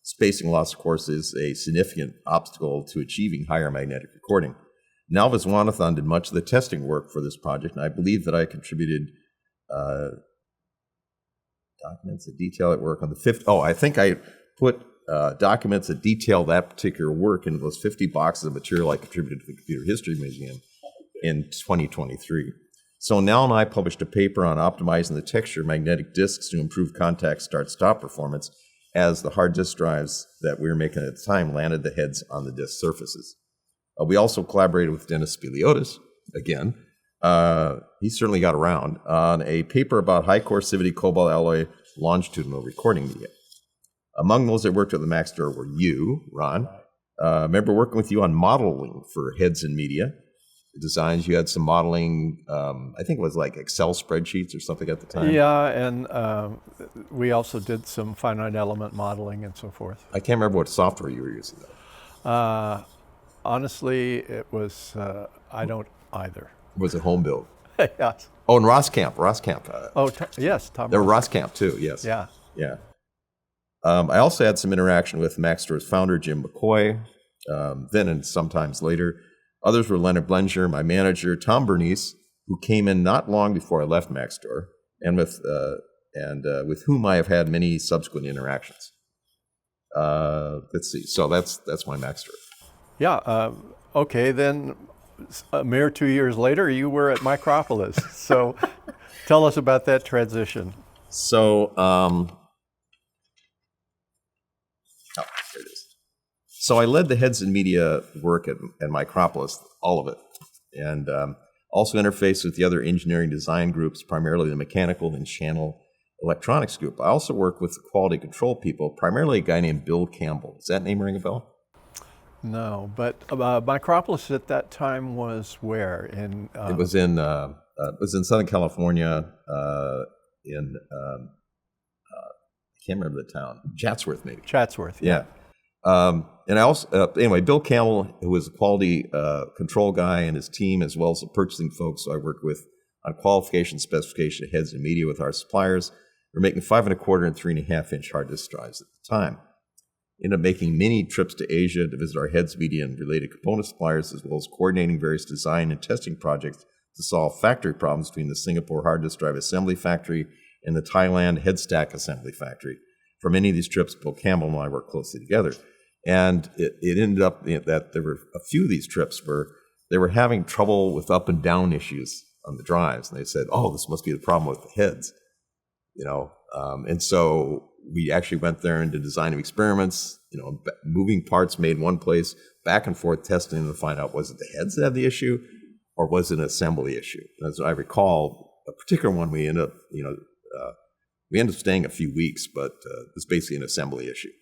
Spacing loss, of course, is a significant obstacle to achieving higher magnetic recording. Nalvas Wanathan did much of the testing work for this project, and I believe that I contributed documents that detail that work on the 5th. I think I put documents that detail that particular work into those 50 boxes of material I contributed to the Computer History Museum in 2023. So Nal and I published a paper on optimizing the texture of magnetic disks to improve contact start-stop performance as the hard disk drives that we were making at the time landed the heads on the disk surfaces. We also collaborated with Dennis Spiliotis, again. He certainly got around, on a paper about high coercivity cobalt alloy longitudinal recording media. Among those that worked at the Maxtor were you, Ron. I remember working with you on modeling for heads and media. The designs, you had some modeling, I think it was like Excel spreadsheets or something at the time. Yeah, and we also did some finite element modeling and so forth. I can't remember what software you were using, though. Honestly, it was, I don't either. Was it home build? Yes. Oh, and Roscamp. Yes, Tom. There were Roscamp, too, yes. Yeah. I also had some interaction with Maxtor's founder, Jim McCoy, then and sometimes later. Others were Leonard Blenninger, my manager, Tom Bernice, who came in not long before I left Maxtor, and with whom I have had many subsequent interactions. Let's see. So that's my Maxtor. Yeah. Okay. Then a mere 2 years later, you were at Micropolis. So tell us about that transition. So, here it is. So I led the heads and media work at Micropolis, all of it, and also interfaced with the other engineering design groups, primarily the mechanical and channel electronics group. I also worked with the quality control people, primarily a guy named Bill Campbell. Does that name ring a bell? No, but Micropolis at that time was where? It was in Southern California. I can't remember the town. Chatsworth, maybe. Chatsworth. Yeah. And I also anyway, Bill Campbell, who was a quality control guy, and his team, as well as the purchasing folks I worked with on qualification specification of heads and media with our suppliers. We're making 5.25 and 3.5-inch hard disk drives at the time. Ended up making many trips to Asia to visit our heads, media, and related component suppliers, as well as coordinating various design and testing projects to solve factory problems between the Singapore hard disk drive assembly factory and the Thailand head stack assembly factory. For many of these trips, Bill Campbell and I worked closely together. And it ended up that there were a few of these trips where they were having trouble with up and down issues on the drives. And they said, oh, this must be the problem with the heads. And so we actually went there and did design of experiments, moving parts made one place, back and forth testing to find out, was it the heads that had the issue or was it an assembly issue? As I recall, a particular one we ended up staying a few weeks, but it was basically an assembly issue.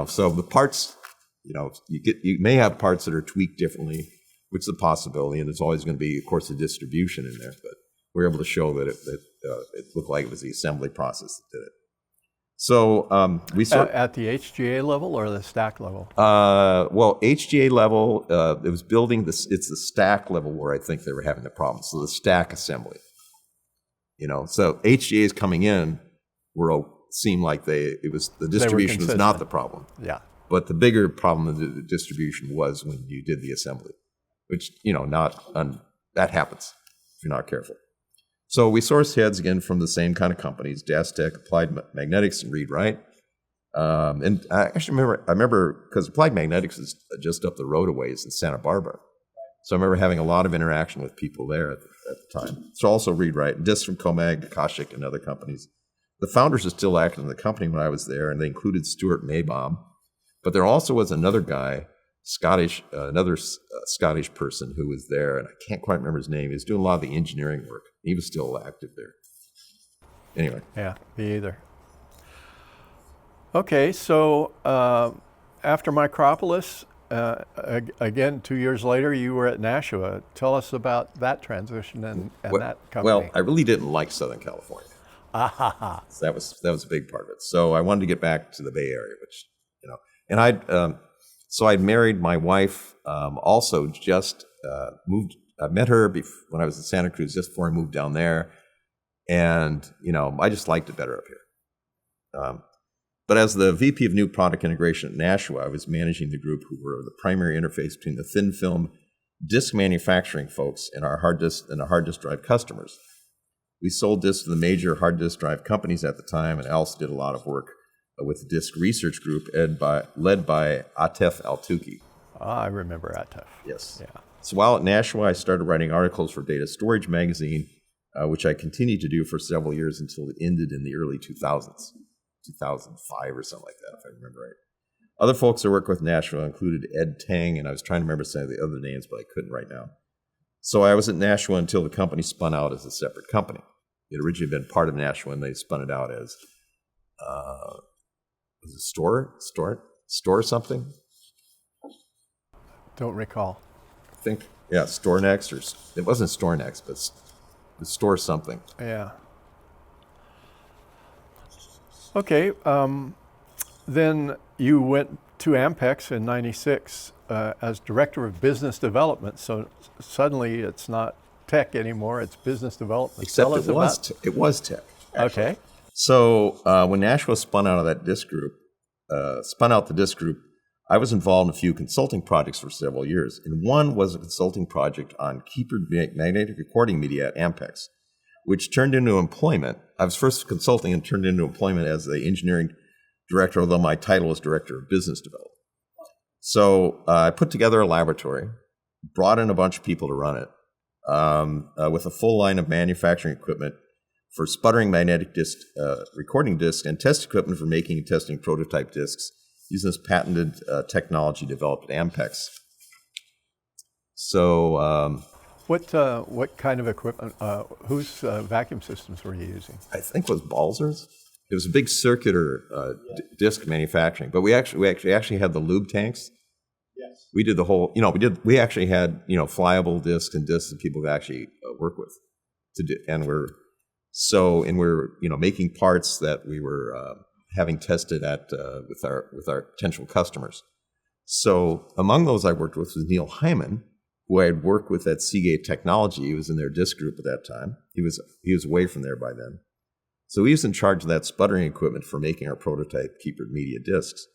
So the parts, you may have parts that are tweaked differently, which is a possibility, and there's always going to be, of course, a distribution in there, but we're able to show that it looked like it was the assembly process that did it. So we saw at the HGA level or the stack level? Well, HGA level, it was building this. It's the stack level where I think they were having the problem. So the stack assembly, So HGA's coming in, seemed like the distribution was not the problem. Yeah. But the bigger problem of the distribution was when you did the assembly, which that happens if you're not careful. So we sourced heads again from the same kind of companies: Dastech, Applied Magnetics, and Read Write. And I actually remember because Applied Magnetics is just up the road a ways in Santa Barbara. So I remember having a lot of interaction with people there at the time. So also Read Write, discs from Comag, Akashic, and other companies. The founders are still active in the company when I was there, and they included Stuart Maybaum. But there also was another guy, another Scottish person who was there, and I can't quite remember his name. He was doing a lot of the engineering work. He was still active there. Anyway. Yeah, me either. Okay, so after Micropolis, again, 2 years later, you were at Nashua. Tell us about that transition and that company. Well, I really didn't like Southern California. So that was a big part of it. So I wanted to get back to the Bay Area, which, and I'd married my wife, also just moved. I met her when I was in Santa Cruz, just before I moved down there. And, I just liked it better up here. But as the VP of New Product Integration at Nashua, I was managing the group who were the primary interface between the thin film disk manufacturing folks and our hard disk drive customers. We sold disks to the major hard disk drive companies at the time, and Alice did a lot of work with the disk research group led by Atef Al-Tuki. I remember Atef. Yes. Yeah. So while at Nashua, I started writing articles for Data Storage Magazine, which I continued to do for several years until it ended in the early 2000s, 2005 or something like that, if I remember right. Other folks I worked with Nashua included Ed Tang, and I was trying to remember some of the other names, but I couldn't right now. So I was at Nashua until the company spun out as a separate company. It had originally been part of Nashua, and they spun it out as was it Store something? Don't recall. I think, yeah, StoreNext, or it wasn't StoreNext, but it was Store something. Yeah. Okay. Then you went to Ampex in '96 as Director of Business Development. So suddenly it's not tech anymore, it's business development. Except it was tech. Actually. Okay. So when Nashua spun out of that disk group, I was involved in a few consulting projects for several years. And one was a consulting project on keeper magnetic recording media at Ampex, which turned into employment. I was first consulting and turned into employment as the engineering director, although my title was Director of Business Development. So I put together a laboratory, brought in a bunch of people to run it, with a full line of manufacturing equipment for sputtering magnetic disk, recording disks, and test equipment for making and testing prototype disks using this patented technology developed at Ampex. So, what kind of equipment? Whose vacuum systems were you using? I think it was Balzer's. It was a big circular disk manufacturing, but we actually had the lube tanks. Yes. We did the whole. We actually had flyable disks and disks that people could actually work with to do, and we're making parts that we were having tested at with our potential customers. So among those I worked with was Neil Hyman, who I had worked with at Seagate Technology. He was in their disk group at that time. He was away from there by then. So he was in charge of that sputtering equipment for making our prototype Keeper Media disks.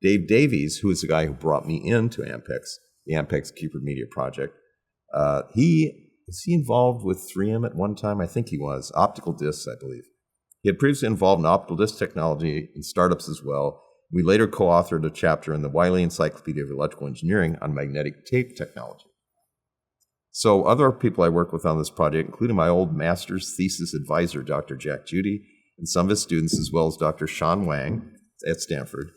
Dave Davies, who is the guy who brought me into Ampex, the Ampex Keeper Media project, was he involved with 3M at one time? I think he was. Optical discs, I believe. He had previously involved in optical disc technology and startups as well. We later co-authored a chapter in the Wiley Encyclopedia of Electrical Engineering on magnetic tape technology. So other people I worked with on this project, including my old master's thesis advisor, Dr. Jack Judy, and some of his students, as well as Dr. Sean Wang at Stanford,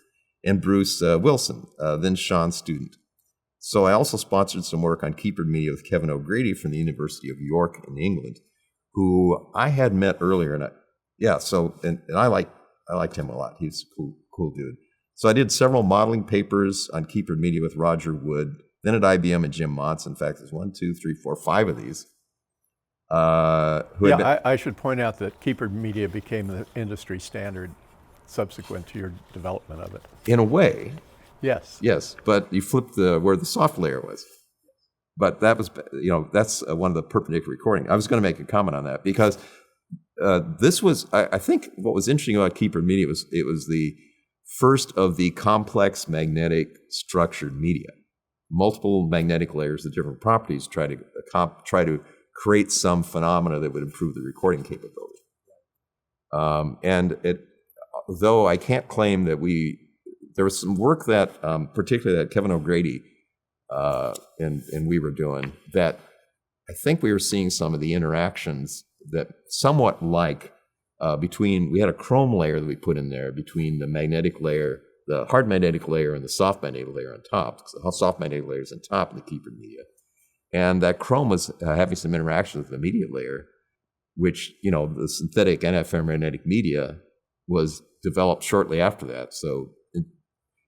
and Bruce Wilson, then Sean's student. So I also sponsored some work on Keeper Media with Kevin O'Grady from the University of York in England, who I had met earlier. And I liked him a lot. He's a cool dude. So I did several modeling papers on Keeper Media with Roger Wood, then at IBM and Jim Montz. In fact, there's 5 of these. I should point out that Keeper Media became the industry standard subsequent to your development of it. In a way, yes. Yes, but you flipped where the soft layer was. But that was, that's one of the perpendicular recording. I was going to make a comment on that because this was, I think what was interesting about Keeper Media was it was the first of the complex magnetic structured media. Multiple magnetic layers of different properties try to create some phenomena that would improve the recording capability. Though I can't claim that there was some work that, particularly that Kevin O'Grady and we were doing, that I think we were seeing some of the interactions that somewhat like we had a chrome layer that we put in there between the magnetic layer, the hard magnetic layer, and the soft magnetic layer on top. Because the soft magnetic layer is on top of the Keeper Media. And that chrome was having some interaction with the media layer, which, the synthetic NF magnetic media was developed shortly after that. So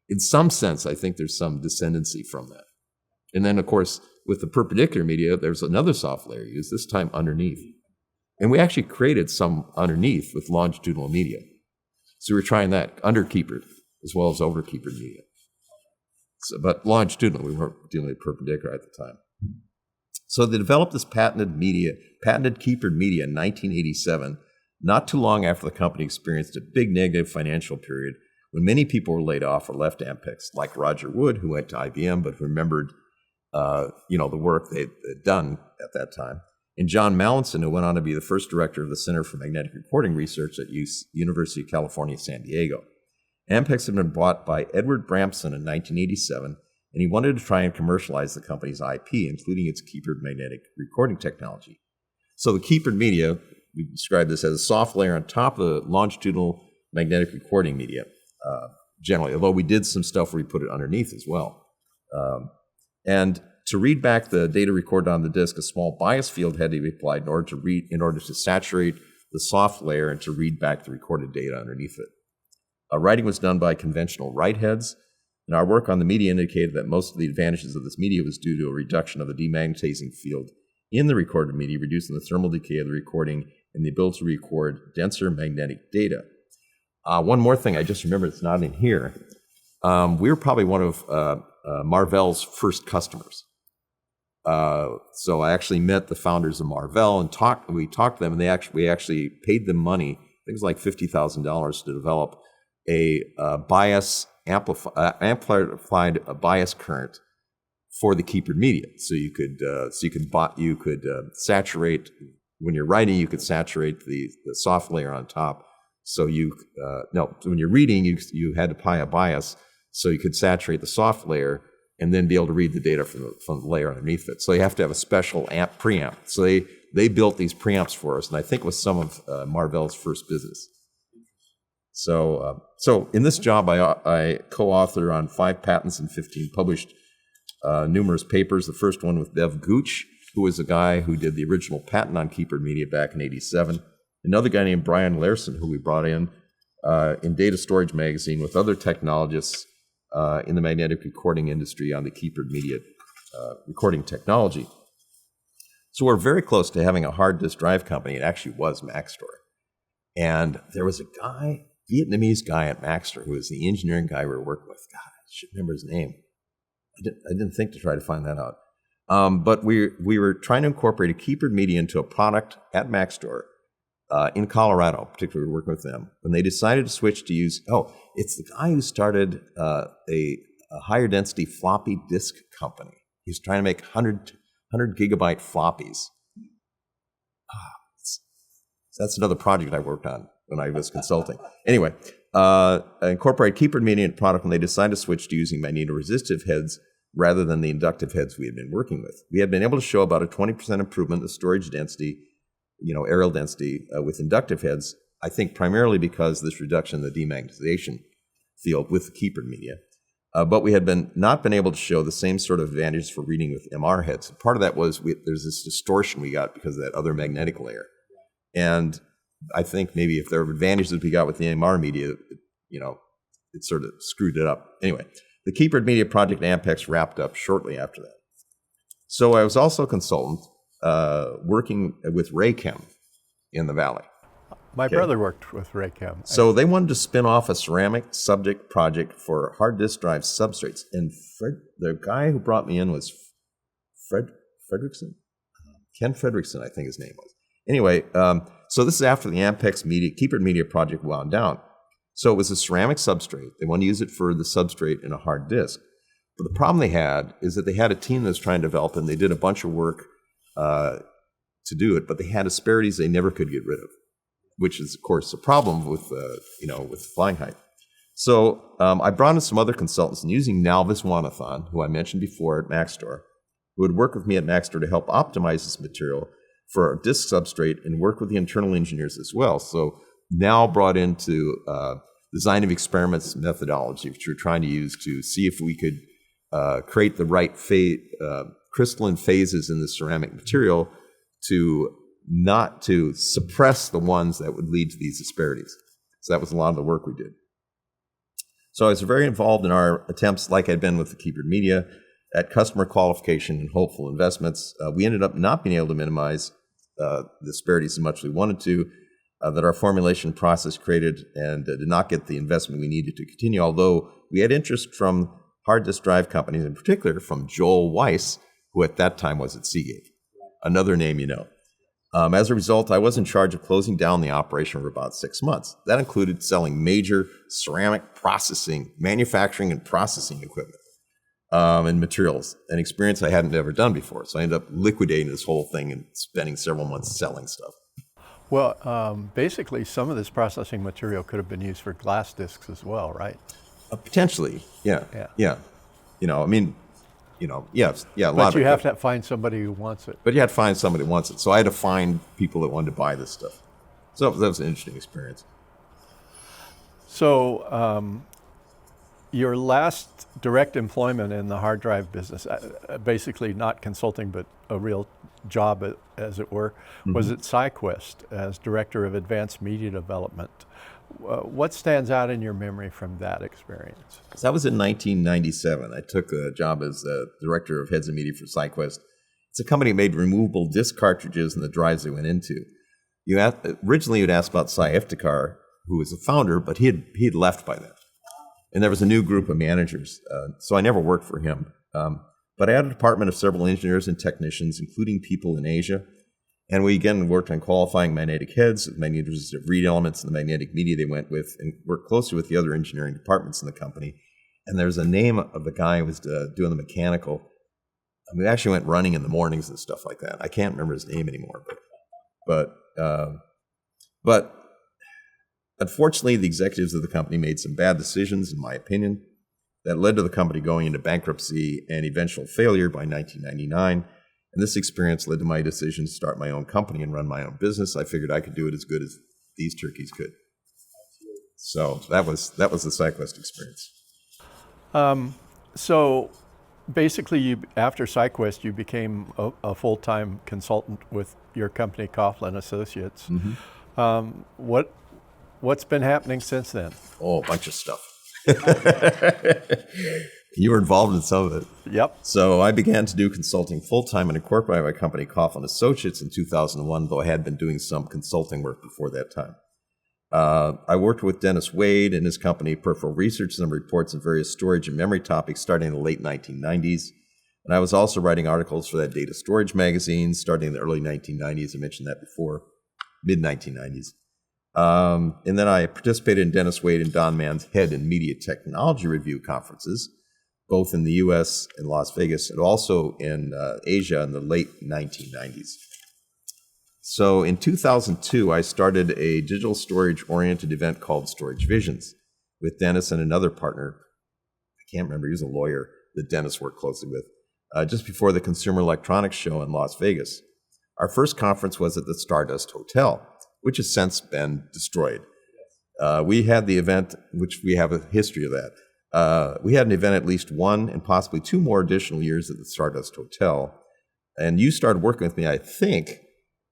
in some sense, I think there's some descendancy from that. And then, of course, with the perpendicular media, there's another soft layer used, this time underneath. And we actually created some underneath with longitudinal media. So we were trying that under Keeper as well as over Keeper media. But longitudinal, we weren't dealing with perpendicular at the time. So they developed this patented Keeper media in 1987, not too long after the company experienced a big negative financial period when many people were laid off or left Ampex, like Roger Wood, who went to IBM but remembered the work they'd done at that time, and John Mallinson, who went on to be the first director of the Center for Magnetic Recording Research at University of California, San Diego. Ampex had been bought by Edward Bramson in 1987, and he wanted to try and commercialize the company's IP, including its Keeper magnetic recording technology. So the Keeper media, we describe this as a soft layer on top of the longitudinal magnetic recording media, generally, although we did some stuff where we put it underneath as well. And to read back the data recorded on the disk, a small bias field had to be applied in order to saturate the soft layer and to read back the recorded data underneath it. Writing was done by conventional write heads, and our work on the media indicated that most of the advantages of this media was due to a reduction of the demagnetizing field in the recorded media, reducing the thermal decay of the recording and the ability to record denser magnetic data. One more thing I just remembered, it's not in here. We were probably one of Marvell's first customers. So I actually met the founders of Marvell and we talked to them, and we actually paid them money, things like $50,000 to develop a amplified bias current for the Keeper media. So you could saturate, when you're writing, you could saturate the soft layer on top. So when you're reading, you had to apply a bias, so you could saturate the soft layer and then be able to read the data from the layer underneath it. So you have to have a special preamp. So they built these preamps for us, and I think it was some of Marvell's first business. So in this job, I co-author on 5 patents and 15 published numerous papers. The first one with Bev Gooch, who was the guy who did the original patent on Keeper media back in '87. Another guy named Brian Larson, who we brought in Data Storage Magazine with other technologists in the magnetic recording industry on the Keeper media recording technology. So we're very close to having a hard disk drive company. It actually was Maxtor. And there was a guy, Vietnamese guy at Maxtor, who was the engineering guy we were working with. God, I should remember his name. I didn't think to try to find that out. But we were trying to incorporate a Keeper media into a product at Maxtor in Colorado, particularly we were working with them. When they decided to switch to use, it's the guy who started a higher density floppy disk company. He was trying to make 100 gigabyte floppies. That's another project I worked on when I was consulting. Anyway, incorporate Keeper media in product when they decided to switch to using magnetoresistive heads rather than the inductive heads we had been working with. We had been able to show about a 20% improvement in storage density, areal density with inductive heads, I think primarily because of this reduction in the demagnetization field with the keeper media. But we had not been able to show the same sort of advantages for reading with MR heads. Part of that was there's this distortion we got because of that other magnetic layer. And I think maybe if there were advantages we got with the MR media, it sort of screwed it up. Anyway, the keeper media project at Ampex wrapped up shortly after that. So I was also a consultant working with Raychem in the Valley. My brother worked with Raychem. So they wanted to spin off a ceramic subject project for hard disk drive substrates. And the guy who brought me in was Fredrickson? Ken Fredrickson, I think his name was. Anyway, so this is after the Ampex keeper media project wound down. So it was a ceramic substrate. They wanted to use it for the substrate in a hard disk. But the problem they had is that they had a team that was trying to develop it, and they did a bunch of work to do it, but they had asperities they never could get rid of, which is, of course, a problem with flying height. So I brought in some other consultants, and using Nalvis Wanathan, who I mentioned before at Maxtor, who would work with me at Maxtor to help optimize this material for our disk substrate and work with the internal engineers as well. So now brought into design of experiments methodology, which we're trying to use to see if we could create the right crystalline phases in the ceramic material to not to suppress the ones that would lead to these asperities. So that was a lot of the work we did. So I was very involved in our attempts, like I'd been with the Keeper Media, at customer qualification and hopeful investments. We ended up not being able to minimize the asperities as much as we wanted to, that our formulation process created, and did not get the investment we needed to continue, although we had interest from hard disk drive companies, in particular from Joel Weiss, who at that time was at Seagate, another name you know. As a result, I was in charge of closing down the operation for about 6 months. That included selling major ceramic processing, manufacturing and processing equipment and materials, an experience I hadn't ever done before. So I ended up liquidating this whole thing and spending several months selling stuff. Well, basically, some of this processing material could have been used for glass discs as well, right? Potentially, yeah. Yeah. Yes, yeah. A lot But of you it have to find somebody who wants it. But you had to find somebody who wants it. So I had to find people that wanted to buy this stuff. So that was an interesting experience. So your last direct employment in the hard drive business, basically not consulting but a real job, as it were, was at SciQuest as Director of Advanced Media Development. What stands out in your memory from that experience? So that was in 1997. I took a job as the Director of Heads and Media for SciQuest. It's a company that made removable disk cartridges and the drives they went into. Originally, you'd ask about Cy Iftikhar, who was the founder, but he had left by then. And there was a new group of managers, so I never worked for him. But I had a department of several engineers and technicians, including people in Asia. And we again worked on qualifying magnetic heads, magnetic read elements, and the magnetic media they went with, and worked closely with the other engineering departments in the company. And there's a name of the guy who was doing the mechanical. I mean, we actually went running in the mornings and stuff like that. I can't remember his name anymore, but unfortunately, the executives of the company made some bad decisions, in my opinion, that led to the company going into bankruptcy and eventual failure by 1999. And this experience led to my decision to start my own company and run my own business. I figured I could do it as good as these turkeys could. So that was the SciQuest experience. So basically, after SciQuest, you became a full-time consultant with your company, Coughlin Associates. What's been happening since then? Oh, a bunch of stuff. You were involved in some of it. Yep. So I began to do consulting full-time and incorporated my company, Coughlin Associates, in 2001, though I had been doing some consulting work before that time. I worked with Dennis Wade and his company, Peripheral Research, and reports on various storage and memory topics starting in the late 1990s. And I was also writing articles for that data storage magazine starting in the early 1990s. I mentioned that before, mid-1990s. And then I participated in Dennis Wade and Don Mann's Head and Media Technology Review conferences, both in the U.S. and Las Vegas, and also in Asia in the late 1990s. So in 2002, I started a digital storage-oriented event called Storage Visions with Dennis and another partner. I can't remember, he was a lawyer. that Dennis worked closely with, just before the Consumer Electronics Show in Las Vegas. Our first conference was at the Stardust Hotel, which has since been destroyed. We had the event, which we have a history of that. We had an event at least one and possibly two more additional years at the Stardust Hotel. And you started working with me, I think,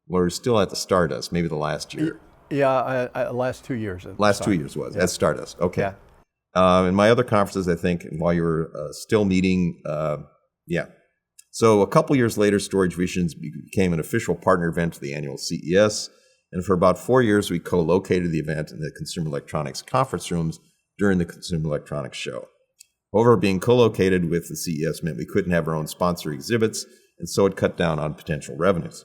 when we were still at the Stardust, maybe the last year. Yeah, last 2 years. Last 2 years was at Stardust. Okay. Yeah. And my other conferences, I think, while you were still meeting, yeah. So a couple years later, Storage Visions became an official partner event to the annual CES. And for about 4 years, we co-located the event in the Consumer Electronics conference rooms during the Consumer Electronics Show. However, being co-located with the CES meant we couldn't have our own sponsor exhibits, and so it cut down on potential revenues.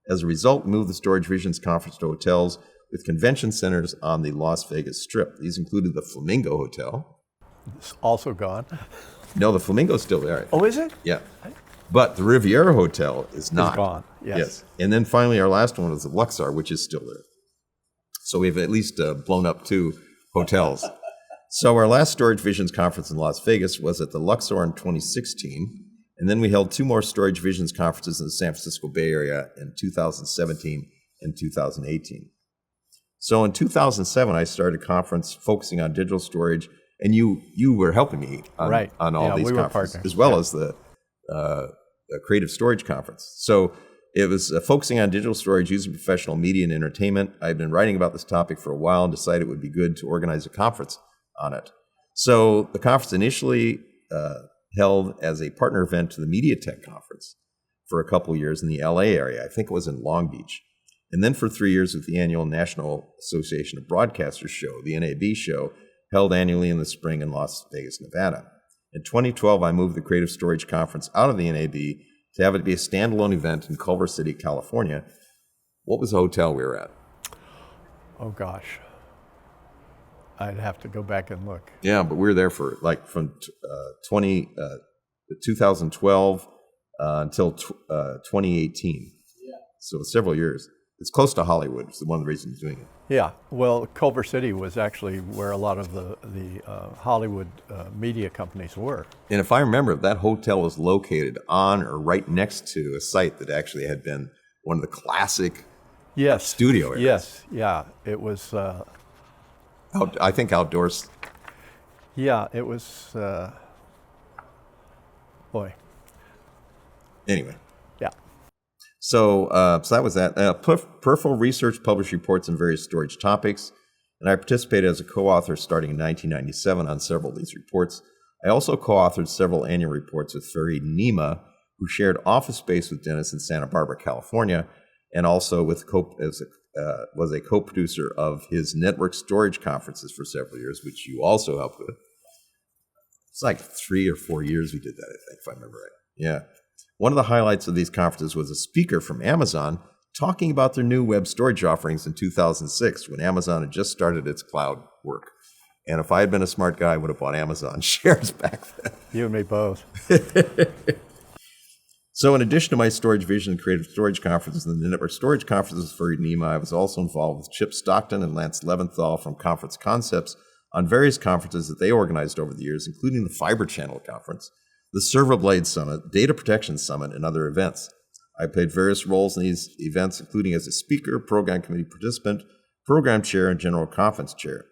As a result, we moved the Storage Visions conference to hotels with convention centers on the Las Vegas Strip. These included the Flamingo Hotel. It's also gone. No, the Flamingo's still there. Oh, is it? Yeah. But the Riviera Hotel is not. It's gone, yes. And then finally, our last one was the Luxor, which is still there. So we've at least blown up 2 hotels. So our last Storage Visions conference in Las Vegas was at the Luxor in 2016. And then we held 2 more Storage Visions conferences in the San Francisco Bay Area in 2017 and 2018. So in 2007, I started a conference focusing on digital storage, and you were helping me on all these conferences, as well as the Creative Storage Conference. So it was focusing on digital storage using professional media and entertainment. I've been writing about this topic for a while and decided it would be good to organize a conference on it. So the conference initially held as a partner event to the MediaTek conference for a couple years in the LA area. I think it was in Long Beach. And then for 3 years with the annual National Association of Broadcasters show, the NAB show, held annually in the spring in Las Vegas, Nevada. In 2012, I moved the Creative Storage Conference out of the NAB to have it be a standalone event in Culver City, California. What was the hotel we were at? Oh, gosh. I'd have to go back and look. Yeah, but we were there for from 2012 until 2018. Yeah. So several years. It's close to Hollywood. It's one of the reasons doing it. Yeah, well, Culver City was actually where a lot of the Hollywood media companies were. And if I remember, that hotel was located on or right next to a site that actually had been one of the classic studio areas. Yes, yeah, it was. I think outdoors. Yeah, it was. Boy. Anyway. Yeah. So that was that. Peripheral Research published reports on various storage topics, and I participated as a co-author starting in 1997 on several of these reports. I also co-authored several annual reports with Fareed Nima, who shared office space with Dennis in Santa Barbara, California, and also with was a co-producer of his network storage conferences for several years, which you also helped with. It's like 3 or 4 years we did that, I think, if I remember right. Yeah. One of the highlights of these conferences was a speaker from Amazon talking about their new web storage offerings in 2006 when Amazon had just started its cloud work. And if I had been a smart guy, I would have bought Amazon shares back then. You and me both. So in addition to my Storage Vision and Creative Storage conferences and the Network Storage conferences for NEMA, I was also involved with Chip Stockton and Lance Leventhal from Conference Concepts on various conferences that they organized over the years, including the Fiber Channel Conference, the Server Blade Summit, Data Protection Summit, and other events. I played various roles in these events, including as a speaker, program committee participant, program chair, and general conference chair.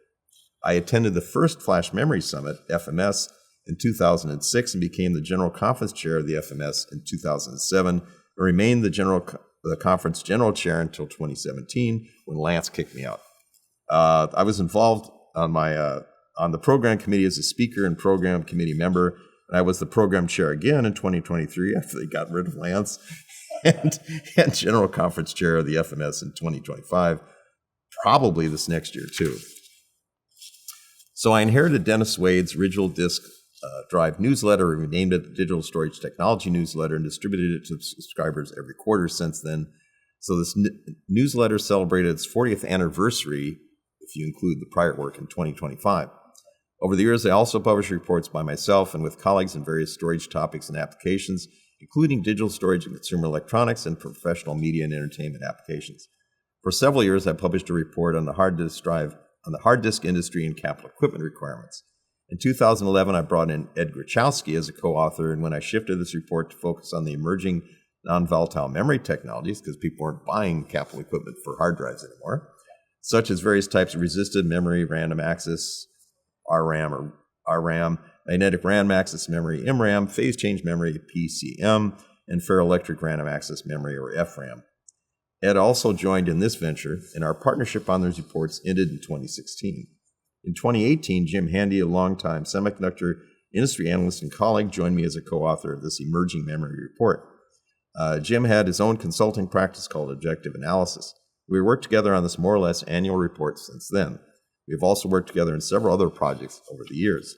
I attended the first Flash Memory Summit, FMS, in 2006 and became the general conference chair of the FMS in 2007 and remained the conference general chair until 2017 when Lance kicked me out. I was involved on the program committee as a speaker and program committee member, and I was the program chair again in 2023 after they got rid of Lance and general conference chair of the FMS in 2025, probably this next year too. So I inherited Dennis Wade's original disk drive newsletter, renamed it the Digital Storage Technology Newsletter, and distributed it to subscribers every quarter since then. So this newsletter celebrated its 40th anniversary, if you include the prior work, in 2025. Over the years, I also published reports by myself and with colleagues in various storage topics and applications, including digital storage and consumer electronics and professional media and entertainment applications. For several years, I published a report on the hard disk industry and capital equipment requirements. In 2011, I brought in Ed Grachowski as a co-author, and when I shifted this report to focus on the emerging non-volatile memory technologies, because people weren't buying capital equipment for hard drives anymore, such as various types of resistive memory, random access, RAM, magnetic random access memory, MRAM, phase change memory, PCM, and ferroelectric random access memory, or FRAM. Ed also joined in this venture, and our partnership on those reports ended in 2016. In 2018, Jim Handy, a longtime semiconductor industry analyst and colleague, joined me as a co-author of this emerging memory report. Jim had his own consulting practice called Objective Analysis. We worked together on this more or less annual report since then. We have also worked together in several other projects over the years.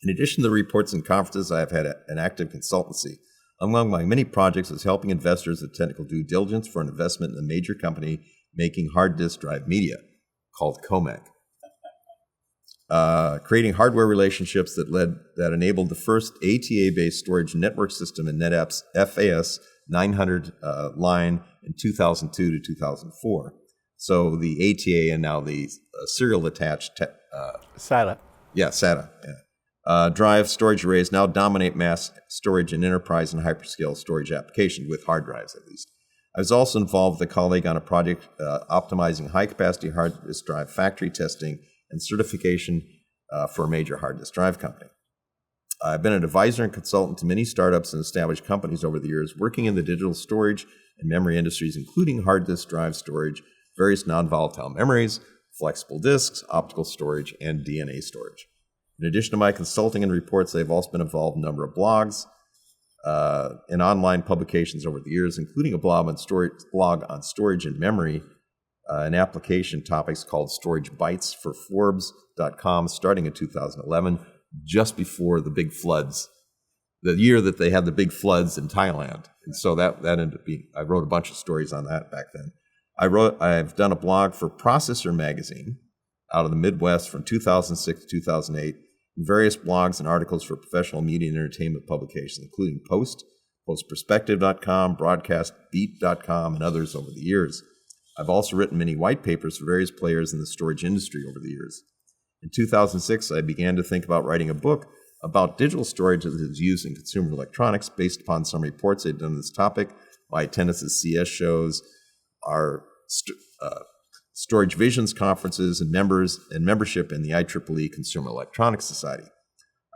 In addition to the reports and conferences, I have had an active consultancy. Among my many projects is helping investors with technical due diligence for an investment in a major company making hard disk drive media called Comac. Creating hardware relationships that enabled the first ATA-based storage network system in NetApp's FAS 900 line in 2002 to 2004. So the ATA and now the serial attached SATA. Yeah, SATA. Yeah. Drive storage arrays now dominate mass storage in enterprise and hyperscale storage applications, with hard drives at least. I was also involved with a colleague on a project optimizing high-capacity hard disk drive factory testing and certification for a major hard disk drive company. I've been an advisor and consultant to many startups and established companies over the years, working in the digital storage and memory industries, including hard disk drive storage, various non-volatile memories, flexible disks, optical storage, and DNA storage. In addition to my consulting and reports, I've also been involved in a number of blogs and online publications over the years, including a blog on storage and memory and application topics called Storage Bytes for Forbes.com, starting in 2011, just before the big floods, the year that they had the big floods in Thailand. And so that ended up being, I wrote a bunch of stories on that back then. I've done a blog for Processor Magazine out of the Midwest from 2006 to 2008, and various blogs and articles for professional media and entertainment publications, including Post, PostPerspective.com, BroadcastBeat.com, and others over the years. I've also written many white papers for various players in the storage industry over the years. In 2006, I began to think about writing a book about digital storage that is used in consumer electronics based upon some reports I'd done on this topic, my attendance at CS shows, our Storage Visions conferences, and membership in the IEEE Consumer Electronics Society.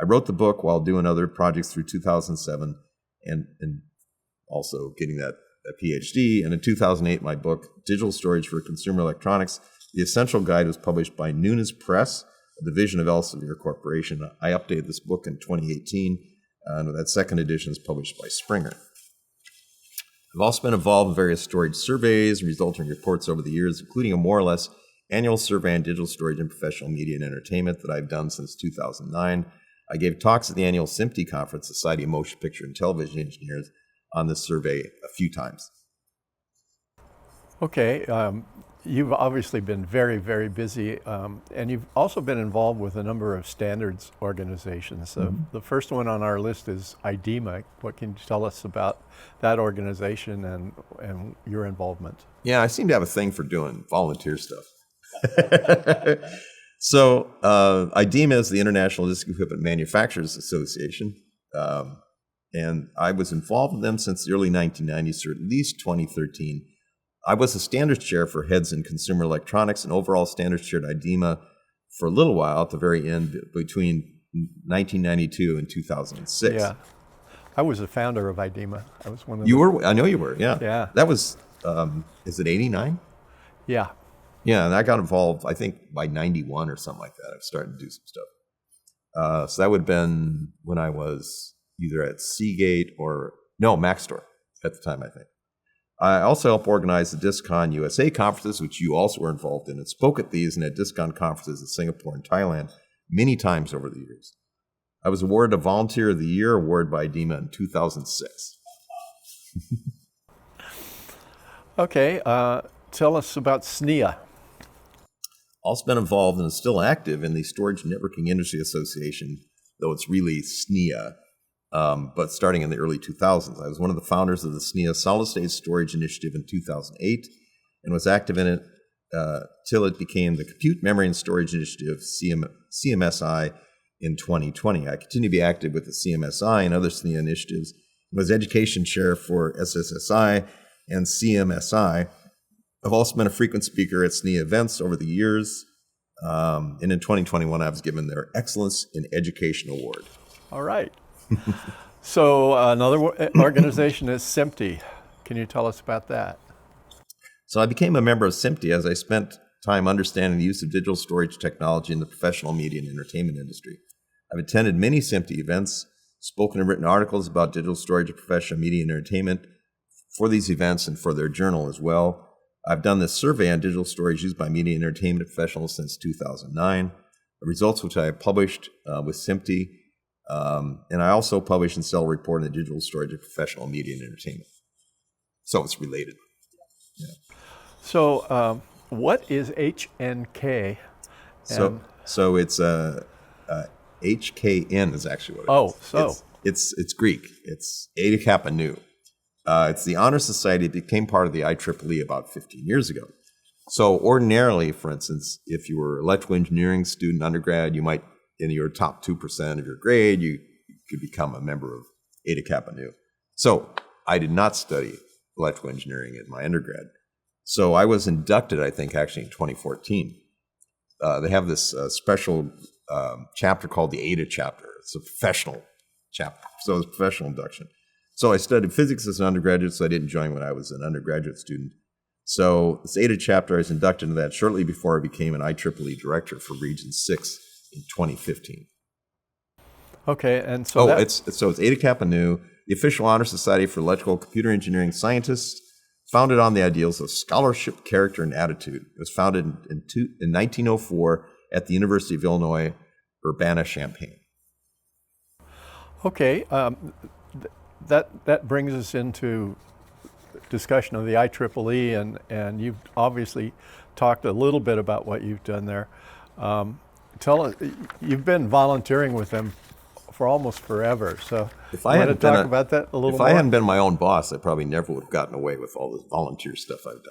I wrote the book while doing other projects through 2007 and also getting that PhD. And in 2008, my book, Digital Storage for Consumer Electronics, The Essential Guide, was published by Nunes Press, a division of Elsevier Corporation. I updated this book in 2018, and that second edition is published by Springer. I've also been involved in various storage surveys and resulting reports over the years, including a more or less annual survey on digital storage in professional media and entertainment that I've done since 2009. I gave talks at the annual SMPTE conference, Society of Motion Picture and Television Engineers, on this survey a few times. Okay, you've obviously been very, very busy, and you've also been involved with a number of standards organizations. The first one on our list is IDEMA. What can you tell us about that organization and your involvement? Yeah, I seem to have a thing for doing volunteer stuff. So IDEMA is the International Disk Equipment Manufacturers Association, and I was involved with them since the early 1990s, or at least 2013. I was the standards chair for heads in consumer electronics and overall standards chair at IDEMA for a little while at the very end between 1992 and 2006. Yeah, I was a founder of IDEMA. I was one of You were? I know you were, yeah. Yeah. That was, is it 89? Yeah. Yeah, and I got involved, I think, by 91 or something like that. I started to do some stuff. So that would have been when I was either at Seagate or, no, Maxtor at the time, I think. I also helped organize the DISCON USA conferences, which you also were involved in, and spoke at these and at DISCON conferences in Singapore and Thailand many times over the years. I was awarded a Volunteer of the Year award by IDEMA in 2006. Okay, tell us about SNIA. Also been involved and is still active in the Storage Networking Industry Association, though it's really SNIA, but starting in the early 2000s. I was one of the founders of the SNIA Solid-State Storage Initiative in 2008 and was active in it till it became the Compute Memory and Storage Initiative, CMSI, in 2020. I continue to be active with the CMSI and other SNEA initiatives. I was education chair for SSSI and CMSI. I've also been a frequent speaker at SNEA events over the years. And in 2021, I was given their Excellence in Education Award. All right. So another organization is SMPTE. Can you tell us about that? So I became a member of SMPTE as I spent time understanding the use of digital storage technology in the professional media and entertainment industry. I've attended many SMPTE events, spoken and written articles about digital storage of professional media and entertainment for these events and for their journal as well. I've done this survey on digital storage used by media and entertainment professionals since 2009, the results which I have published with SMPTE, and I also publish and sell a report on the digital storage of professional media and entertainment. So it's related. Yeah. So what is HNK? So it's HKN is actually what it is. Oh, so it's Greek. It's Eta Kappa Nu. It's the honor society that became part of the IEEE about 15 years ago. So ordinarily, for instance, if you were an electrical engineering student undergrad, you might, in your top 2% of your grade, you could become a member of Eta Kappa Nu. So I did not study electrical engineering in my undergrad. So I was inducted, I think, actually in 2014. They have this special chapter called the Eta chapter. It's a professional chapter, so it's professional induction. So I studied physics as an undergraduate, so I didn't join when I was an undergraduate student. So this Eta chapter, I was inducted into that shortly before I became an IEEE director for Region 6 in 2015. Okay, and so it's Eta Kappa Nu, the official honor society for electrical computer engineering scientists, founded on the ideals of scholarship, character, and attitude. It was founded in 1904 at the University of Illinois, Urbana-Champaign. Okay, that brings us into discussion of the IEEE, and you've obviously talked a little bit about what you've done there. Tell us, you've been volunteering with them for almost forever, so if I hadn't talk about that a little more? If I hadn't been my own boss, I probably never would have gotten away with all this volunteer stuff I've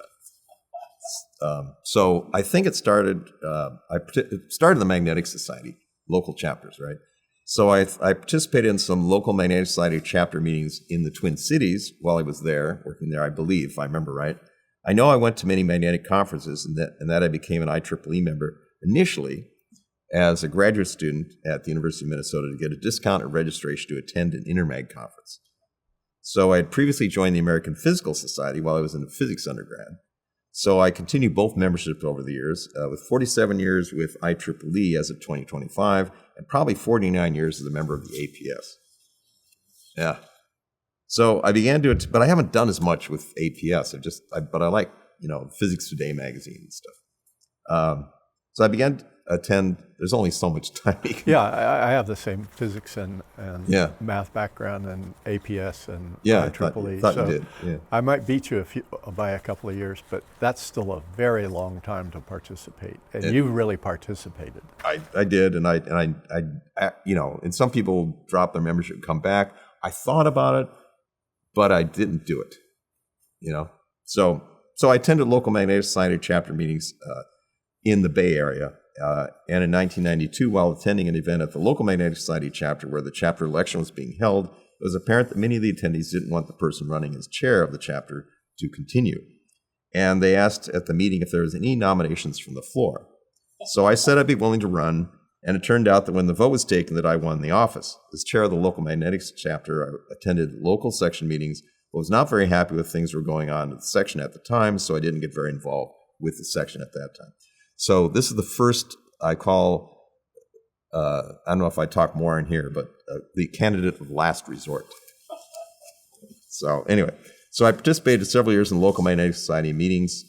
done. So I think it started, it started the Magnetic Society, local chapters, right? So I participated in some local Magnetic Society chapter meetings in the Twin Cities while I was there, working there, I believe, if I remember right. I know I went to many magnetic conferences and that I became an IEEE member initially as a graduate student at the University of Minnesota to get a discounted registration to attend an Intermag conference. So I had previously joined the American Physical Society while I was in a physics undergrad. So I continued both memberships over the years, with 47 years with IEEE as of 2025, and probably 49 years as a member of the APS. Yeah. So I began to, but I haven't done as much with APS. But I like, Physics Today magazine and stuff. So I began to attend. There's only so much time. Yeah, I have the same physics and yeah. math background and APS and yeah, IEEE. Thought so you did. Yeah. I might beat you by a couple of years, but that's still a very long time to participate. And you really participated. I did, and I and some people drop their membership and come back. I thought about it, but I didn't do it. So I attended local Magnetic Society chapter meetings in the Bay Area. And in 1992, while attending an event at the local Magnetic Society chapter where the chapter election was being held, it was apparent that many of the attendees didn't want the person running as chair of the chapter to continue. And they asked at the meeting if there was any nominations from the floor. So I said I'd be willing to run, and it turned out that when the vote was taken that I won the office. As chair of the local Magnetics chapter, I attended local section meetings, but was not very happy with things that were going on in the section at the time, so I didn't get very involved with the section at that time. So this is the first I call, I don't know if I talk more in here, but the candidate of last resort. So anyway, so I participated several years in local Magnetic Society meetings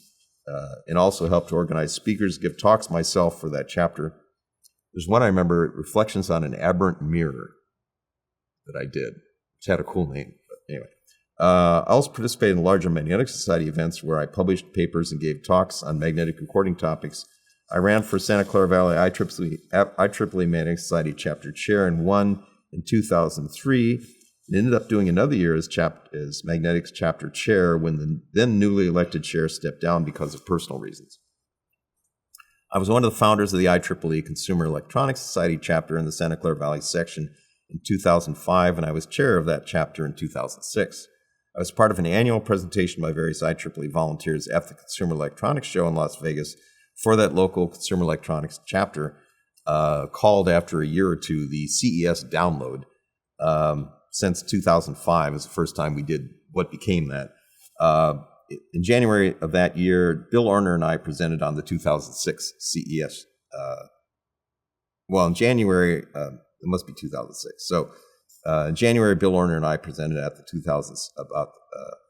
and also helped to organize speakers, give talks myself for that chapter. There's one I remember, Reflections on an Aberrant Mirror, that I did, which had a cool name, but anyway. I also participated in larger Magnetic Society events where I published papers and gave talks on magnetic recording topics. I ran for Santa Clara Valley IEEE Magnetic Society chapter chair and won in 2003, and ended up doing another year as Magnetics chapter chair when the then newly elected chair stepped down because of personal reasons. I was one of the founders of the IEEE Consumer Electronics Society chapter in the Santa Clara Valley section in 2005, and I was chair of that chapter in 2006. I was part of an annual presentation by various IEEE volunteers at the Consumer Electronics Show in Las Vegas for that local consumer electronics chapter, called after a year or two the CES Download. Since 2005 is the first time we did what became that. In January of that year, Bill Orner and I presented on the 2006 CES. In January, it must be 2006. So in January, Bill Orner and I presented at the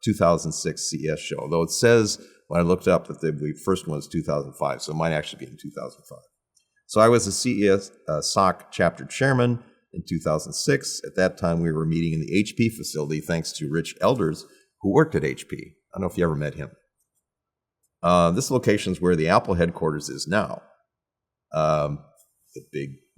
2006 CES show, although it says when I looked up that the first one was 2005, so it might actually be in 2005. So I was the CES SOC chapter chairman in 2006. At that time, we were meeting in the HP facility thanks to Rich Elders, who worked at HP. I don't know if you ever met him. This location is where the Apple headquarters is now. The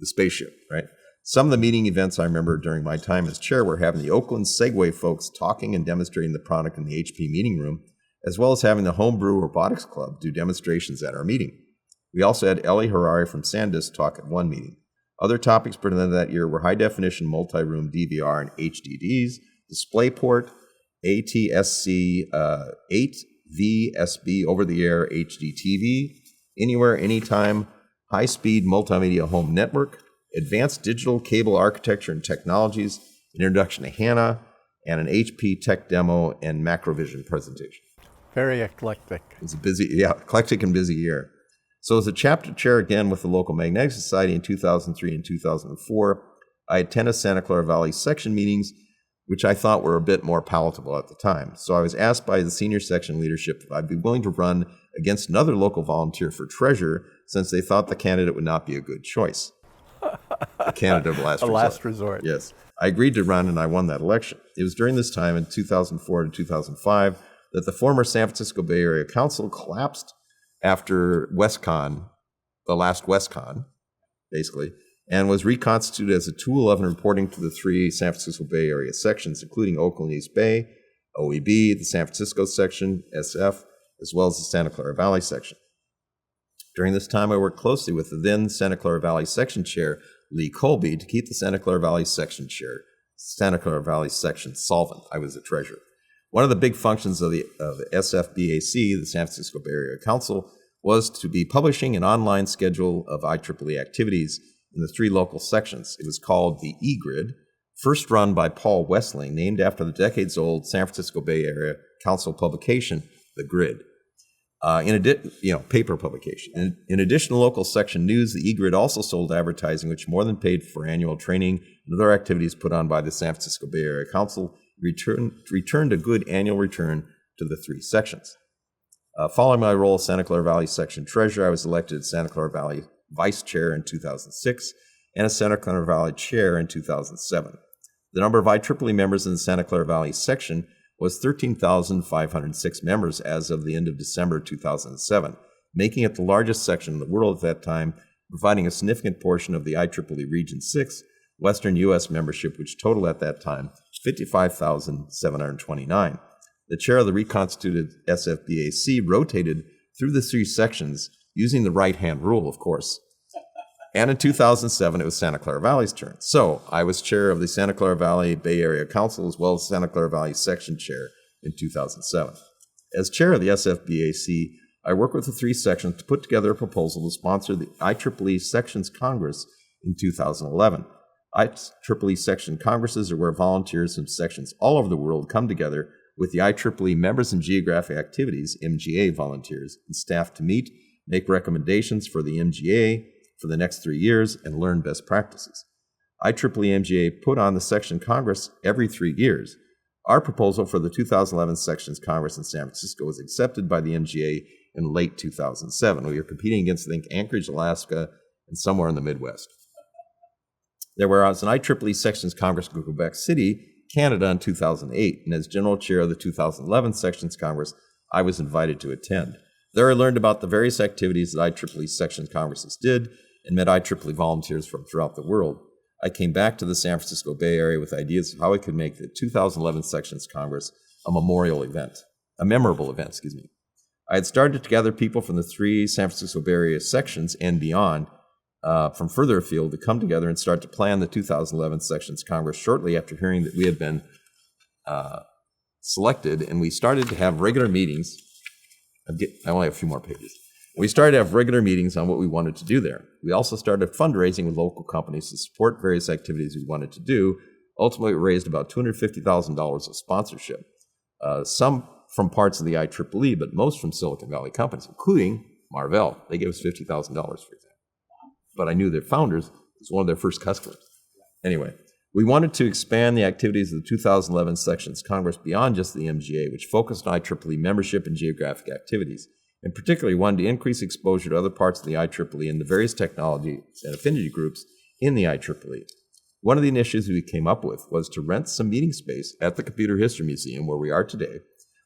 spaceship, right? Some of the meeting events I remember during my time as chair were having the Oakland Segway folks talking and demonstrating the product in the HP meeting room, as well as having the Homebrew Robotics Club do demonstrations at our meeting. We also had Ellie Harari from SanDisk talk at one meeting. Other topics presented that year were high-definition multi-room DVR and HDDs, DisplayPort, ATSC 8 VSB over-the-air HD TV, anywhere, anytime, high-speed multimedia home network, advanced digital cable architecture and technologies, an introduction to HANA, and an HP tech demo and Macrovision presentation. Very eclectic. It was a eclectic and busy year. So as a chapter chair again with the local Magnetic Society in 2003 and 2004, I attended Santa Clara Valley section meetings, which I thought were a bit more palatable at the time. So I was asked by the senior section leadership if I'd be willing to run against another local volunteer for treasurer, since they thought the candidate would not be a good choice. The candidate of last resort. Yes. I agreed to run, and I won that election. It was during this time, in 2004 to 2005, that the former San Francisco Bay Area Council collapsed after WestCon, the last WestCon, basically, and was reconstituted as a 211 reporting to the three San Francisco Bay Area sections, including Oakland East Bay, OEB, the San Francisco section, SF, as well as the Santa Clara Valley section. During this time, I worked closely with the then Santa Clara Valley section chair, Lee Colby, to keep the Santa Clara Valley section chair, Santa Clara Valley section solvent. I was the treasurer. One of the big functions of the SFBAC, the San Francisco Bay Area Council, was to be publishing an online schedule of IEEE activities in the three local sections. It was called the E-Grid, first run by Paul Westling, named after the decades-old San Francisco Bay Area Council publication, The Grid. Paper publication. In addition to local section news, the E-Grid also sold advertising, which more than paid for annual training and other activities put on by the San Francisco Bay Area Council, returned a good annual return to the three sections. Following my role as Santa Clara Valley section treasurer, I was elected Santa Clara Valley vice chair in 2006 and as Santa Clara Valley chair in 2007. The number of IEEE members in the Santa Clara Valley section was 13,506 members as of the end of December 2007, making it the largest section in the world at that time, providing a significant portion of the IEEE Region 6 Western U.S. membership, which totaled at that time 55,729. The chair of the reconstituted SFBAC rotated through the three sections using the right-hand rule, of course. And in 2007, it was Santa Clara Valley's turn. So I was chair of the Santa Clara Valley Bay Area Council, as well as Santa Clara Valley section chair in 2007. As chair of the SFBAC, I worked with the three sections to put together a proposal to sponsor the IEEE Sections Congress in 2011. IEEE Section Congresses are where volunteers from sections all over the world come together with the IEEE Members in Geographic Activities, MGA volunteers, and staff to meet, make recommendations for the MGA for the next 3 years, and learn best practices. IEEE MGA put on the Section Congress every 3 years. Our proposal for the 2011 Sections Congress in San Francisco was accepted by the MGA in late 2007. We were competing against, I think, Anchorage, Alaska, and somewhere in the Midwest. There was an IEEE Sections Congress in Quebec City, Canada in 2008, and as general chair of the 2011 Sections Congress, I was invited to attend. There I learned about the various activities that IEEE Sections Congresses did and met IEEE volunteers from throughout the world. I came back to the San Francisco Bay Area with ideas of how I could make the 2011 Sections Congress a memorable event. I had started to gather people from the 3 San Francisco Bay Area sections and beyond from further afield to come together and start to plan the 2011 Sections Congress shortly after hearing that we had been selected, and we started to have regular meetings. I only have a few more pages. We started to have regular meetings on what we wanted to do there. We also started fundraising with local companies to support various activities we wanted to do. Ultimately, we raised about $250,000 of sponsorship, some from parts of the IEEE, but most from Silicon Valley companies, including Marvell. They gave us $50,000, for example. But I knew their founders was one of their first customers. Anyway, we wanted to expand the activities of the 2011 Sections Congress beyond just the MGA, which focused on IEEE membership and geographic activities, and particularly wanted to increase exposure to other parts of the IEEE and the various technology and affinity groups in the IEEE. One of the initiatives we came up with was to rent some meeting space at the Computer History Museum, where we are today,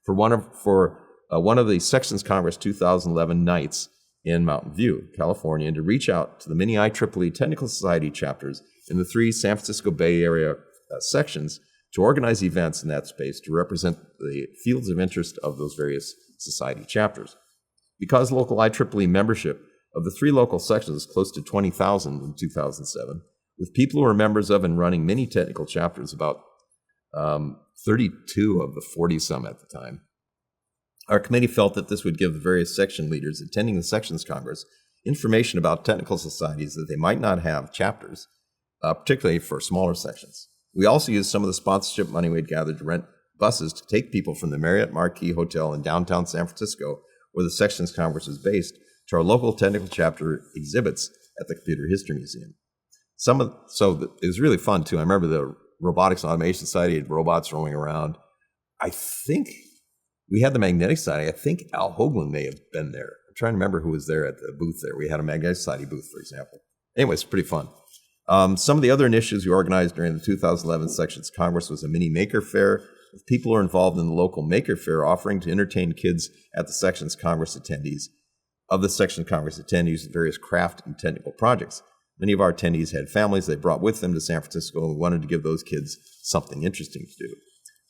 for one of the Sections Congress 2011 nights in Mountain View, California, and to reach out to the many IEEE Technical Society chapters in the 3 San Francisco Bay Area sections to organize events in that space to represent the fields of interest of those various society chapters. Because local IEEE membership of the 3 local sections is close to 20,000 in 2007, with people who are members of and running many technical chapters, about 32 of the 40-some at the time, our committee felt that this would give the various section leaders attending the Sections Congress information about technical societies that they might not have chapters, particularly for smaller sections. We also used some of the sponsorship money we'd gathered to rent buses to take people from the Marriott Marquis Hotel in downtown San Francisco, where the Sections Congress is based, to our local technical chapter exhibits at the Computer History Museum. So it was really fun, too. I remember the Robotics and Automation Society had robots roaming around. I think we had the Magnetic Society. I think Al Hoagland may have been there. I'm trying to remember who was there at the booth there. We had a Magnetic Society booth, for example. Anyway, it's pretty fun. Some of the other initiatives we organized during the 2011 Sections Congress was a mini maker fair with people who are involved in the local maker fair, offering to entertain kids at the Sections Congress attendees with various craft and technical projects. Many of our attendees had families they brought with them to San Francisco, and we wanted to give those kids something interesting to do.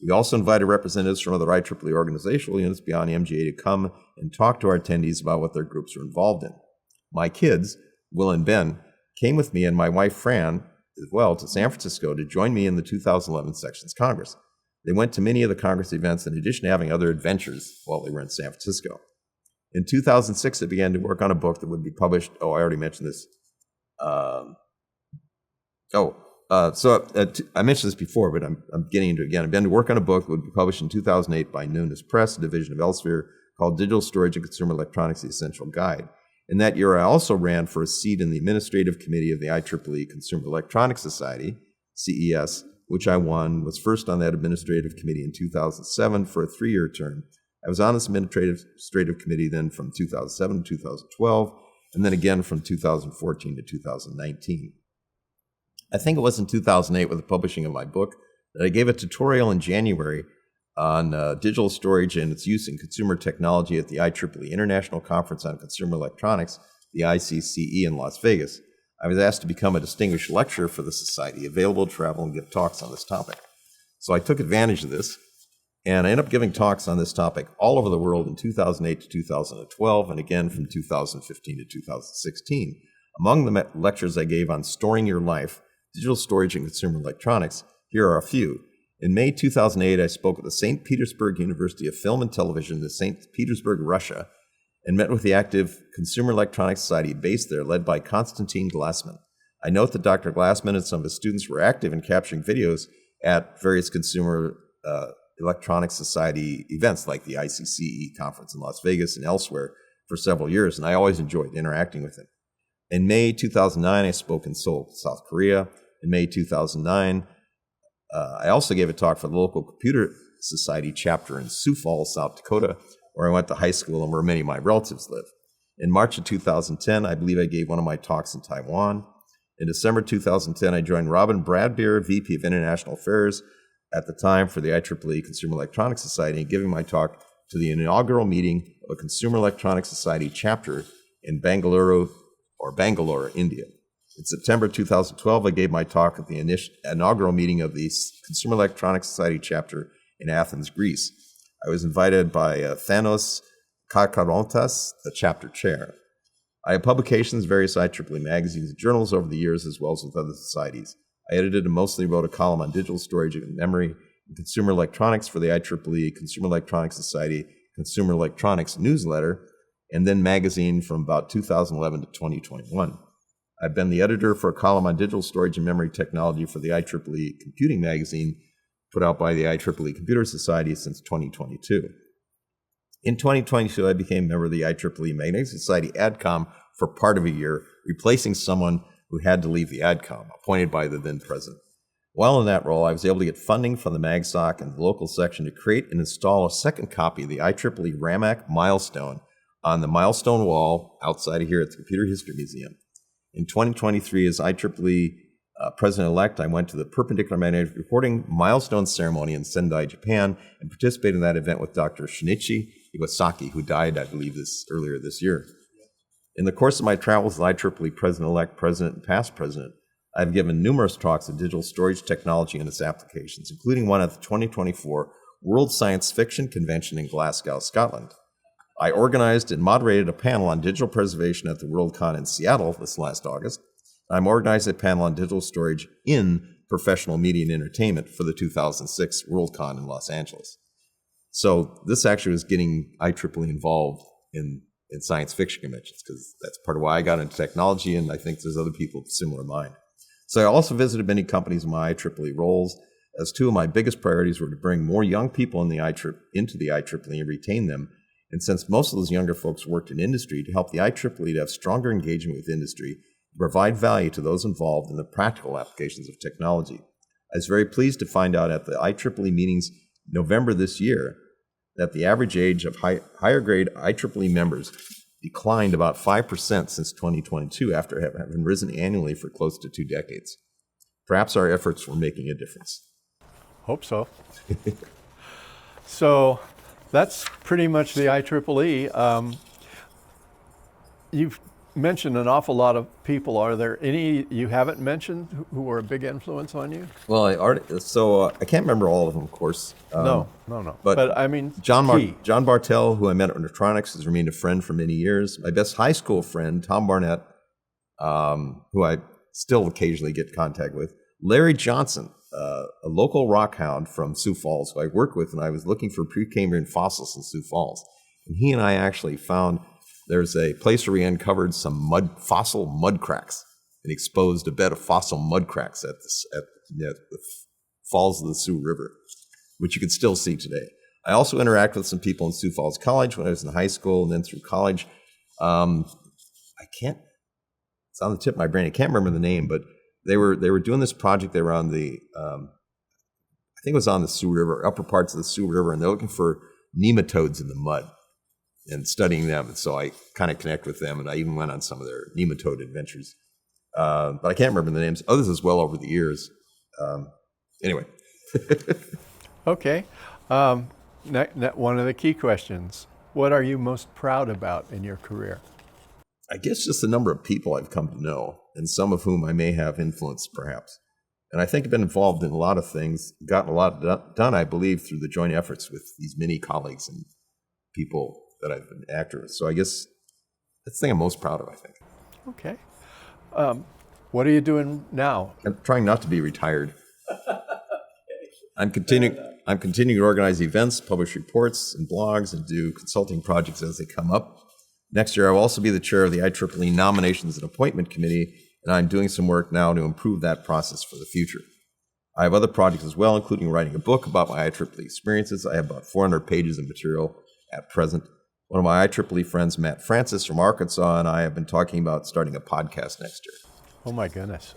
We also invited representatives from other IEEE organizational units beyond MGA to come and talk to our attendees about what their groups are involved in. My kids, Will and Ben, came with me and my wife Fran as well to San Francisco to join me in the 2011 Sections Congress. They went to many of the Congress events in addition to having other adventures while they were in San Francisco. In 2006, they began to work on a book that would be published. I already mentioned this. I mentioned this before, but I'm getting into it again. I began to work on a book that would be published in 2008 by Nunes Press, a division of Elsevier, called Digital Storage and Consumer Electronics, The Essential Guide. In that year, I also ran for a seat in the Administrative Committee of the IEEE Consumer Electronics Society, CES, which I won, was first on that administrative committee in 2007 for a 3-year term. I was on this administrative committee then from 2007 to 2012, and then again from 2014 to 2019. I think it was in 2008 with the publishing of my book that I gave a tutorial in January on digital storage and its use in consumer technology at the IEEE International Conference on Consumer Electronics, the ICCE in Las Vegas. I was asked to become a distinguished lecturer for the society, available to travel and give talks on this topic. So I took advantage of this, and I ended up giving talks on this topic all over the world in 2008 to 2012, and again from 2015 to 2016. Among the lectures I gave on storing your life, digital storage and consumer electronics, here are a few. In May 2008, I spoke at the St. Petersburg University of Film and Television in St. Petersburg, Russia, and met with the active Consumer Electronics Society based there, led by Konstantin Glassman. I note that Dr. Glassman and some of his students were active in capturing videos at various Consumer Electronics Society events like the ICCE conference in Las Vegas and elsewhere for several years, and I always enjoyed interacting with him. In May 2009, I spoke in Seoul, South Korea. In May 2009, I also gave a talk for the local Computer Society chapter in Sioux Falls, South Dakota, where I went to high school and where many of my relatives live. In March of 2010, I believe I gave one of my talks in Taiwan. In December 2010, I joined Robin Bradbeer, VP of International Affairs at the time for the IEEE Consumer Electronics Society, giving my talk to the inaugural meeting of a Consumer Electronics Society chapter in Bangalore, India. In September 2012, I gave my talk at the inaugural meeting of the Consumer Electronics Society chapter in Athens, Greece. I was invited by Thanos Cacarontas, the chapter chair. I have publications, various IEEE magazines and journals over the years, as well as with other societies. I edited and mostly wrote a column on digital storage and memory and consumer electronics for the IEEE Consumer Electronics Society Consumer Electronics newsletter, and then magazine from about 2011 to 2021. I've been the editor for a column on digital storage and memory technology for the IEEE Computing magazine, put out by the IEEE Computer Society since 2022. In 2022, I became a member of the IEEE Magnetic Society AdCom for part of a year, replacing someone who had to leave the AdCom, appointed by the then president. While in that role, I was able to get funding from the MagSoc and the local section to create and install a second copy of the IEEE RAMAC Milestone on the Milestone wall outside of here at the Computer History Museum. In 2023, as IEEE President-elect, I went to the Perpendicular Magnetic Recording Milestone Ceremony in Sendai, Japan, and participated in that event with Dr. Shinichi Iwasaki, who died, I believe, earlier this year. In the course of my travels as IEEE President-elect, President, and past President, I've given numerous talks on digital storage technology and its applications, including one at the 2024 World Science Fiction Convention in Glasgow, Scotland. I organized and moderated a panel on digital preservation at the WorldCon in Seattle this last August. I'm organizing a panel on digital storage in professional media and entertainment for the 2006 WorldCon in Los Angeles. So this actually was getting IEEE involved in science fiction conventions, because that's part of why I got into technology, and I think there's other people with similar mind. So I also visited many companies in my IEEE roles, as two of my biggest priorities were to bring more young people into the IEEE and retain them. And since most of those younger folks worked in industry, to help the IEEE to have stronger engagement with industry, to provide value to those involved in the practical applications of technology. I was very pleased to find out at the IEEE meetings November this year that the average age of higher grade IEEE members declined about 5% since 2022 after having risen annually for close to 2 decades. Perhaps our efforts were making a difference. Hope so. So that's pretty much the IEEE. You've mentioned an awful lot of people. Are there any you haven't mentioned who were a big influence on you? Well, I can't remember all of them, of course. No. But I mean, John Bartell, who I met at Electronics, has remained a friend for many years. My best high school friend, Tom Barnett, who I still occasionally get in contact with. Larry Johnson, a local rock hound from Sioux Falls, who I worked with, and I was looking for Precambrian fossils in Sioux Falls. And he and I actually found there's a place where we uncovered some fossil mud cracks and exposed a bed of fossil mud cracks at the falls of the Sioux River, which you can still see today. I also interacted with some people in Sioux Falls College when I was in high school and then through college. It's on the tip of my brain. I can't remember the name, but they were doing this project. They were on I think it was on the Sioux River, upper parts of the Sioux River, and they're looking for nematodes in the mud and studying them. And so I kind of connect with them, and I even went on some of their nematode adventures. But I can't remember the names. Others as well over the years. Anyway. Okay. One of the key questions. What are you most proud about in your career? I guess just the number of people I've come to know, and some of whom I may have influenced, perhaps. And I think I've been involved in a lot of things, gotten a lot done, I believe, through the joint efforts with these many colleagues and people that I've been active with. So I guess that's the thing I'm most proud of, I think. Okay. What are you doing now? I'm trying not to be retired. I'm continuing to organize events, publish reports and blogs, and do consulting projects as they come up. Next year, I will also be the chair of the IEEE Nominations and Appointment Committee, and I'm doing some work now to improve that process for the future. I have other projects as well, including writing a book about my IEEE experiences. I have about 400 pages of material at present. One of my IEEE friends, Matt Francis from Arkansas, and I have been talking about starting a podcast next year. Oh my goodness.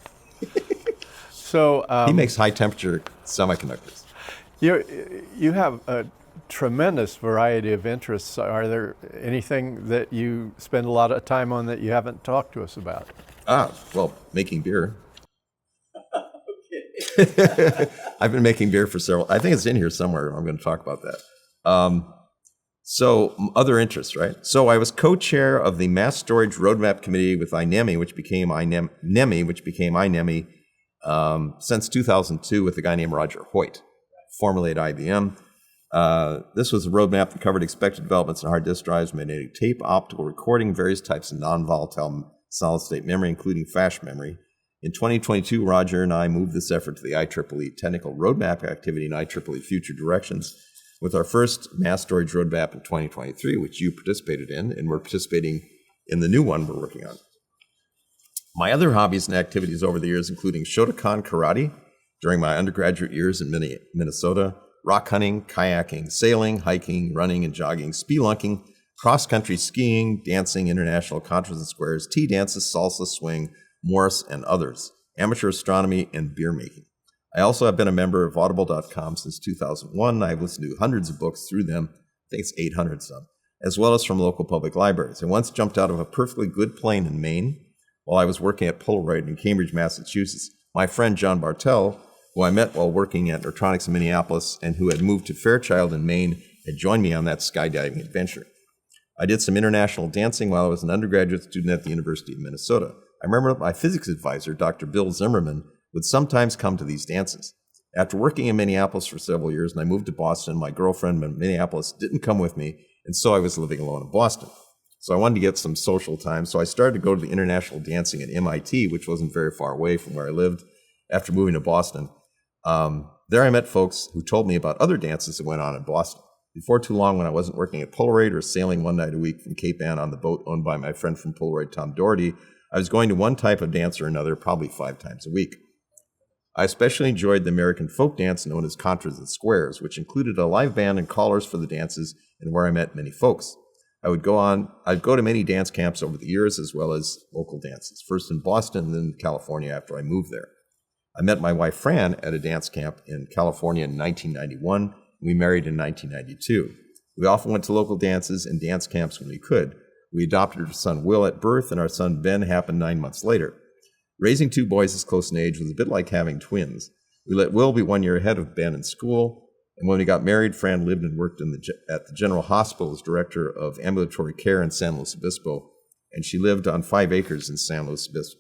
So he makes high temperature semiconductors. You have a tremendous variety of interests. Are there anything that you spend a lot of time on that you haven't talked to us about? Well, making beer. Okay. I've been making beer for I think it's in here somewhere. I'm going to talk about that. So other interests, right? So I was co-chair of the Mass Storage Roadmap Committee with INEMI, which became INEMI, since 2002 with a guy named Roger Hoyt, formerly at IBM. This was a roadmap that covered expected developments in hard disk drives, magnetic tape, optical recording, various types of non-volatile solid-state memory, including flash memory. In 2022, Roger and I moved this effort to the IEEE Technical Roadmap Activity and IEEE Future Directions, with our first mass storage roadmap in 2023, which you participated in, and we're participating in the new one we're working on. My other hobbies and activities over the years, including Shotokan karate during my undergraduate years in Minnesota, rock hunting, kayaking, sailing, hiking, running and jogging, spelunking, cross-country skiing, dancing, international concerts and squares, tea dances, salsa, swing, Morris, and others, amateur astronomy, and beer making. I also have been a member of Audible.com since 2001. I've listened to hundreds of books through them. I think it's 800 some, as well as from local public libraries. I once jumped out of a perfectly good plane in Maine while I was working at Polaroid in Cambridge, Massachusetts. My friend John Bartell, who I met while working at Electronics in Minneapolis and who had moved to Fairchild in Maine, had joined me on that skydiving adventure. I did some international dancing while I was an undergraduate student at the University of Minnesota. I remember my physics advisor, Dr. Bill Zimmerman, would sometimes come to these dances. After working in Minneapolis for several years and I moved to Boston, my girlfriend in Minneapolis didn't come with me, and so I was living alone in Boston. So I wanted to get some social time, so I started to go to the international dancing at MIT, which wasn't very far away from where I lived after moving to Boston. There I met folks who told me about other dances that went on in Boston. Before too long, when I wasn't working at Polaroid or sailing one night a week from Cape Ann on the boat owned by my friend from Polaroid, Tom Doherty, I was going to one type of dance or another probably 5 times a week. I especially enjoyed the American folk dance known as Contras and Squares, which included a live band and callers for the dances and where I met many folks. I'd go to many dance camps over the years as well as local dances, first in Boston and then California after I moved there. I met my wife Fran at a dance camp in California in 1991. We married in 1992. We often went to local dances and dance camps when we could. We adopted our son Will at birth, and our son Ben happened 9 months later. Raising 2 boys this close in age was a bit like having twins. We let Will be 1 year ahead of Ben in school, and when we got married, Fran lived and worked at the General Hospital as director of ambulatory care in San Luis Obispo, and she lived on 5 acres in San Luis Obispo,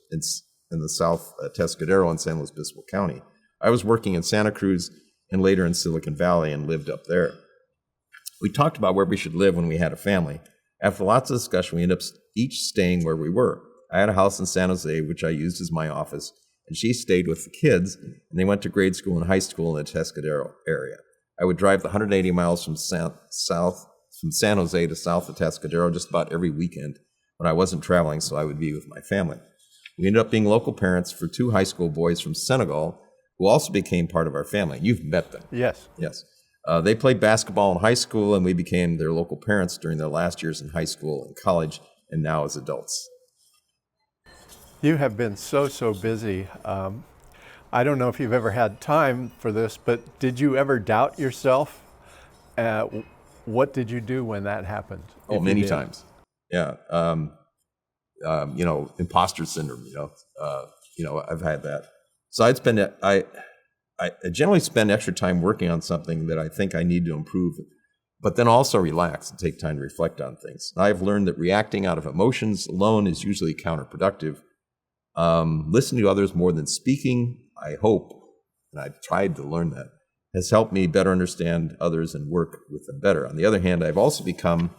in the South Tescadero in San Luis Obispo County. I was working in Santa Cruz and later in Silicon Valley and lived up there. We talked about where we should live when we had a family. After lots of discussion, we ended up each staying where we were. I had a house in San Jose, which I used as my office, and she stayed with the kids, and they went to grade school and high school in the Tescadero area. I would drive the 180 miles from San Jose to south of Tescadero just about every weekend when I wasn't traveling, so I would be with my family. We ended up being local parents for 2 high school boys from Senegal, who also became part of our family. You've met them. Yes. Yes. They played basketball in high school, and we became their local parents during their last years in high school and college, and now as adults. You have been so busy. I don't know if you've ever had time for this, but did you ever doubt yourself? What did you do when that happened? Oh, many times. Yeah. Imposter syndrome, I've had that. So I generally spend extra time working on something that I think I need to improve, but then also relax and take time to reflect on things. I've learned that reacting out of emotions alone is usually counterproductive. Listening to others more than speaking, I hope, and I've tried to learn that, has helped me better understand others and work with them better. On the other hand, I've also become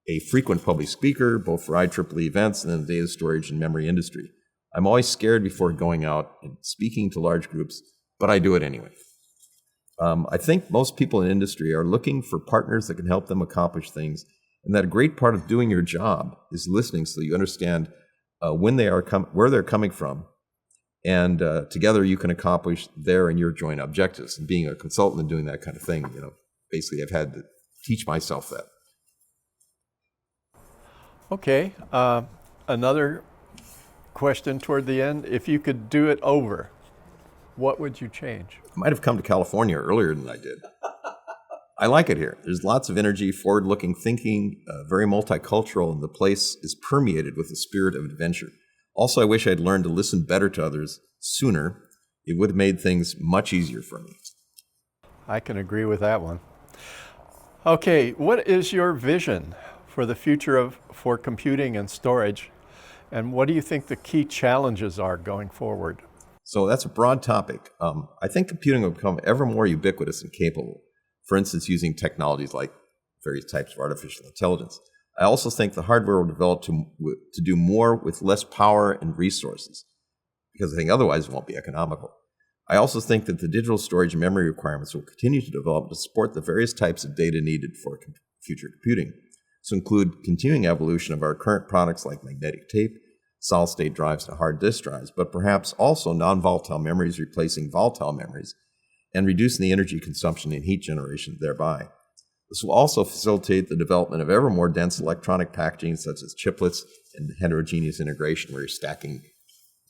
a frequent public speaker, both for IEEE events and in the data storage and memory industry. I'm always scared before going out and speaking to large groups, but I do it anyway. I think most people in industry are looking for partners that can help them accomplish things, and that a great part of doing your job is listening so you understand where they're coming from, and together you can accomplish their and your joint objectives. And being a consultant and doing that kind of thing, basically I've had to teach myself that. Okay, another question toward the end. If you could do it over, what would you change? I might have come to California earlier than I did. I like it here. There's lots of energy, forward-looking thinking, very multicultural, and the place is permeated with the spirit of adventure. Also, I wish I'd learned to listen better to others sooner. It would have made things much easier for me. I can agree with that one. Okay, what is your vision for the future for computing and storage, and what do you think the key challenges are going forward? So that's a broad topic. I think computing will become ever more ubiquitous and capable. for instance, using technologies like various types of artificial intelligence. I also think the hardware will develop to do more with less power and resources, because I think otherwise it won't be economical. I also think that the digital storage and memory requirements will continue to develop to support the various types of data needed for future computing. This will include continuing evolution of our current products like magnetic tape, solid-state drives, and hard disk drives, but perhaps also non-volatile memories replacing volatile memories and reducing the energy consumption and heat generation thereby. This will also facilitate the development of ever more dense electronic packaging such as chiplets and heterogeneous integration where you're stacking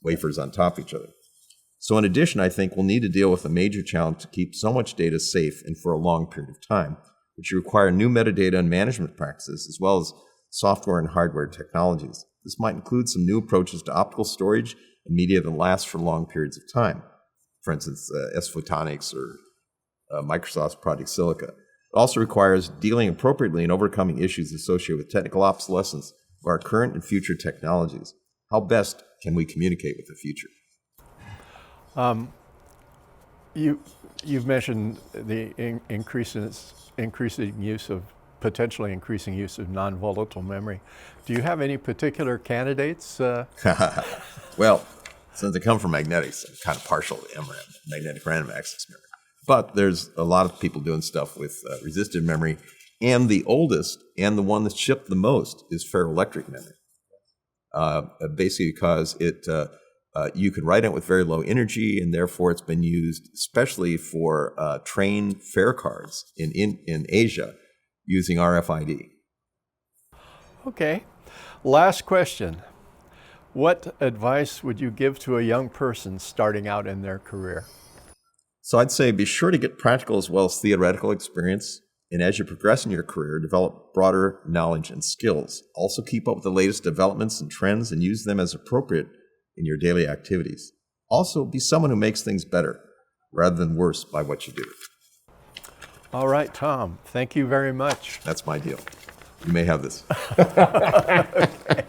wafers on top of each other. So in addition, I think we'll need to deal with a major challenge to keep so much data safe and for a long period of time, which require new metadata and management practices as well as software and hardware technologies. This might include some new approaches to optical storage and media that last for long periods of time. For instance, S-Photonics or Microsoft's Project Silica. It also requires dealing appropriately and overcoming issues associated with technical obsolescence of our current and future technologies. How best can we communicate with the future? You've mentioned the potentially increasing use of non-volatile memory. Do you have any particular candidates? Well, since I come from magnetics, I'm kind of partial to MRAM, magnetic random access memory. But there's a lot of people doing stuff with resistive memory, and the oldest and the one that's shipped the most is ferroelectric memory. Basically because you can write it with very low energy, and therefore it's been used especially for train fare cards in Asia using RFID. Okay. Last question. What advice would you give to a young person starting out in their career? So I'd say be sure to get practical as well as theoretical experience. And as you progress in your career, develop broader knowledge and skills. Also keep up with the latest developments and trends and use them as appropriate in your daily activities. Also be someone who makes things better rather than worse by what you do. All right, Tom, thank you very much. That's my deal. You may have this. Okay.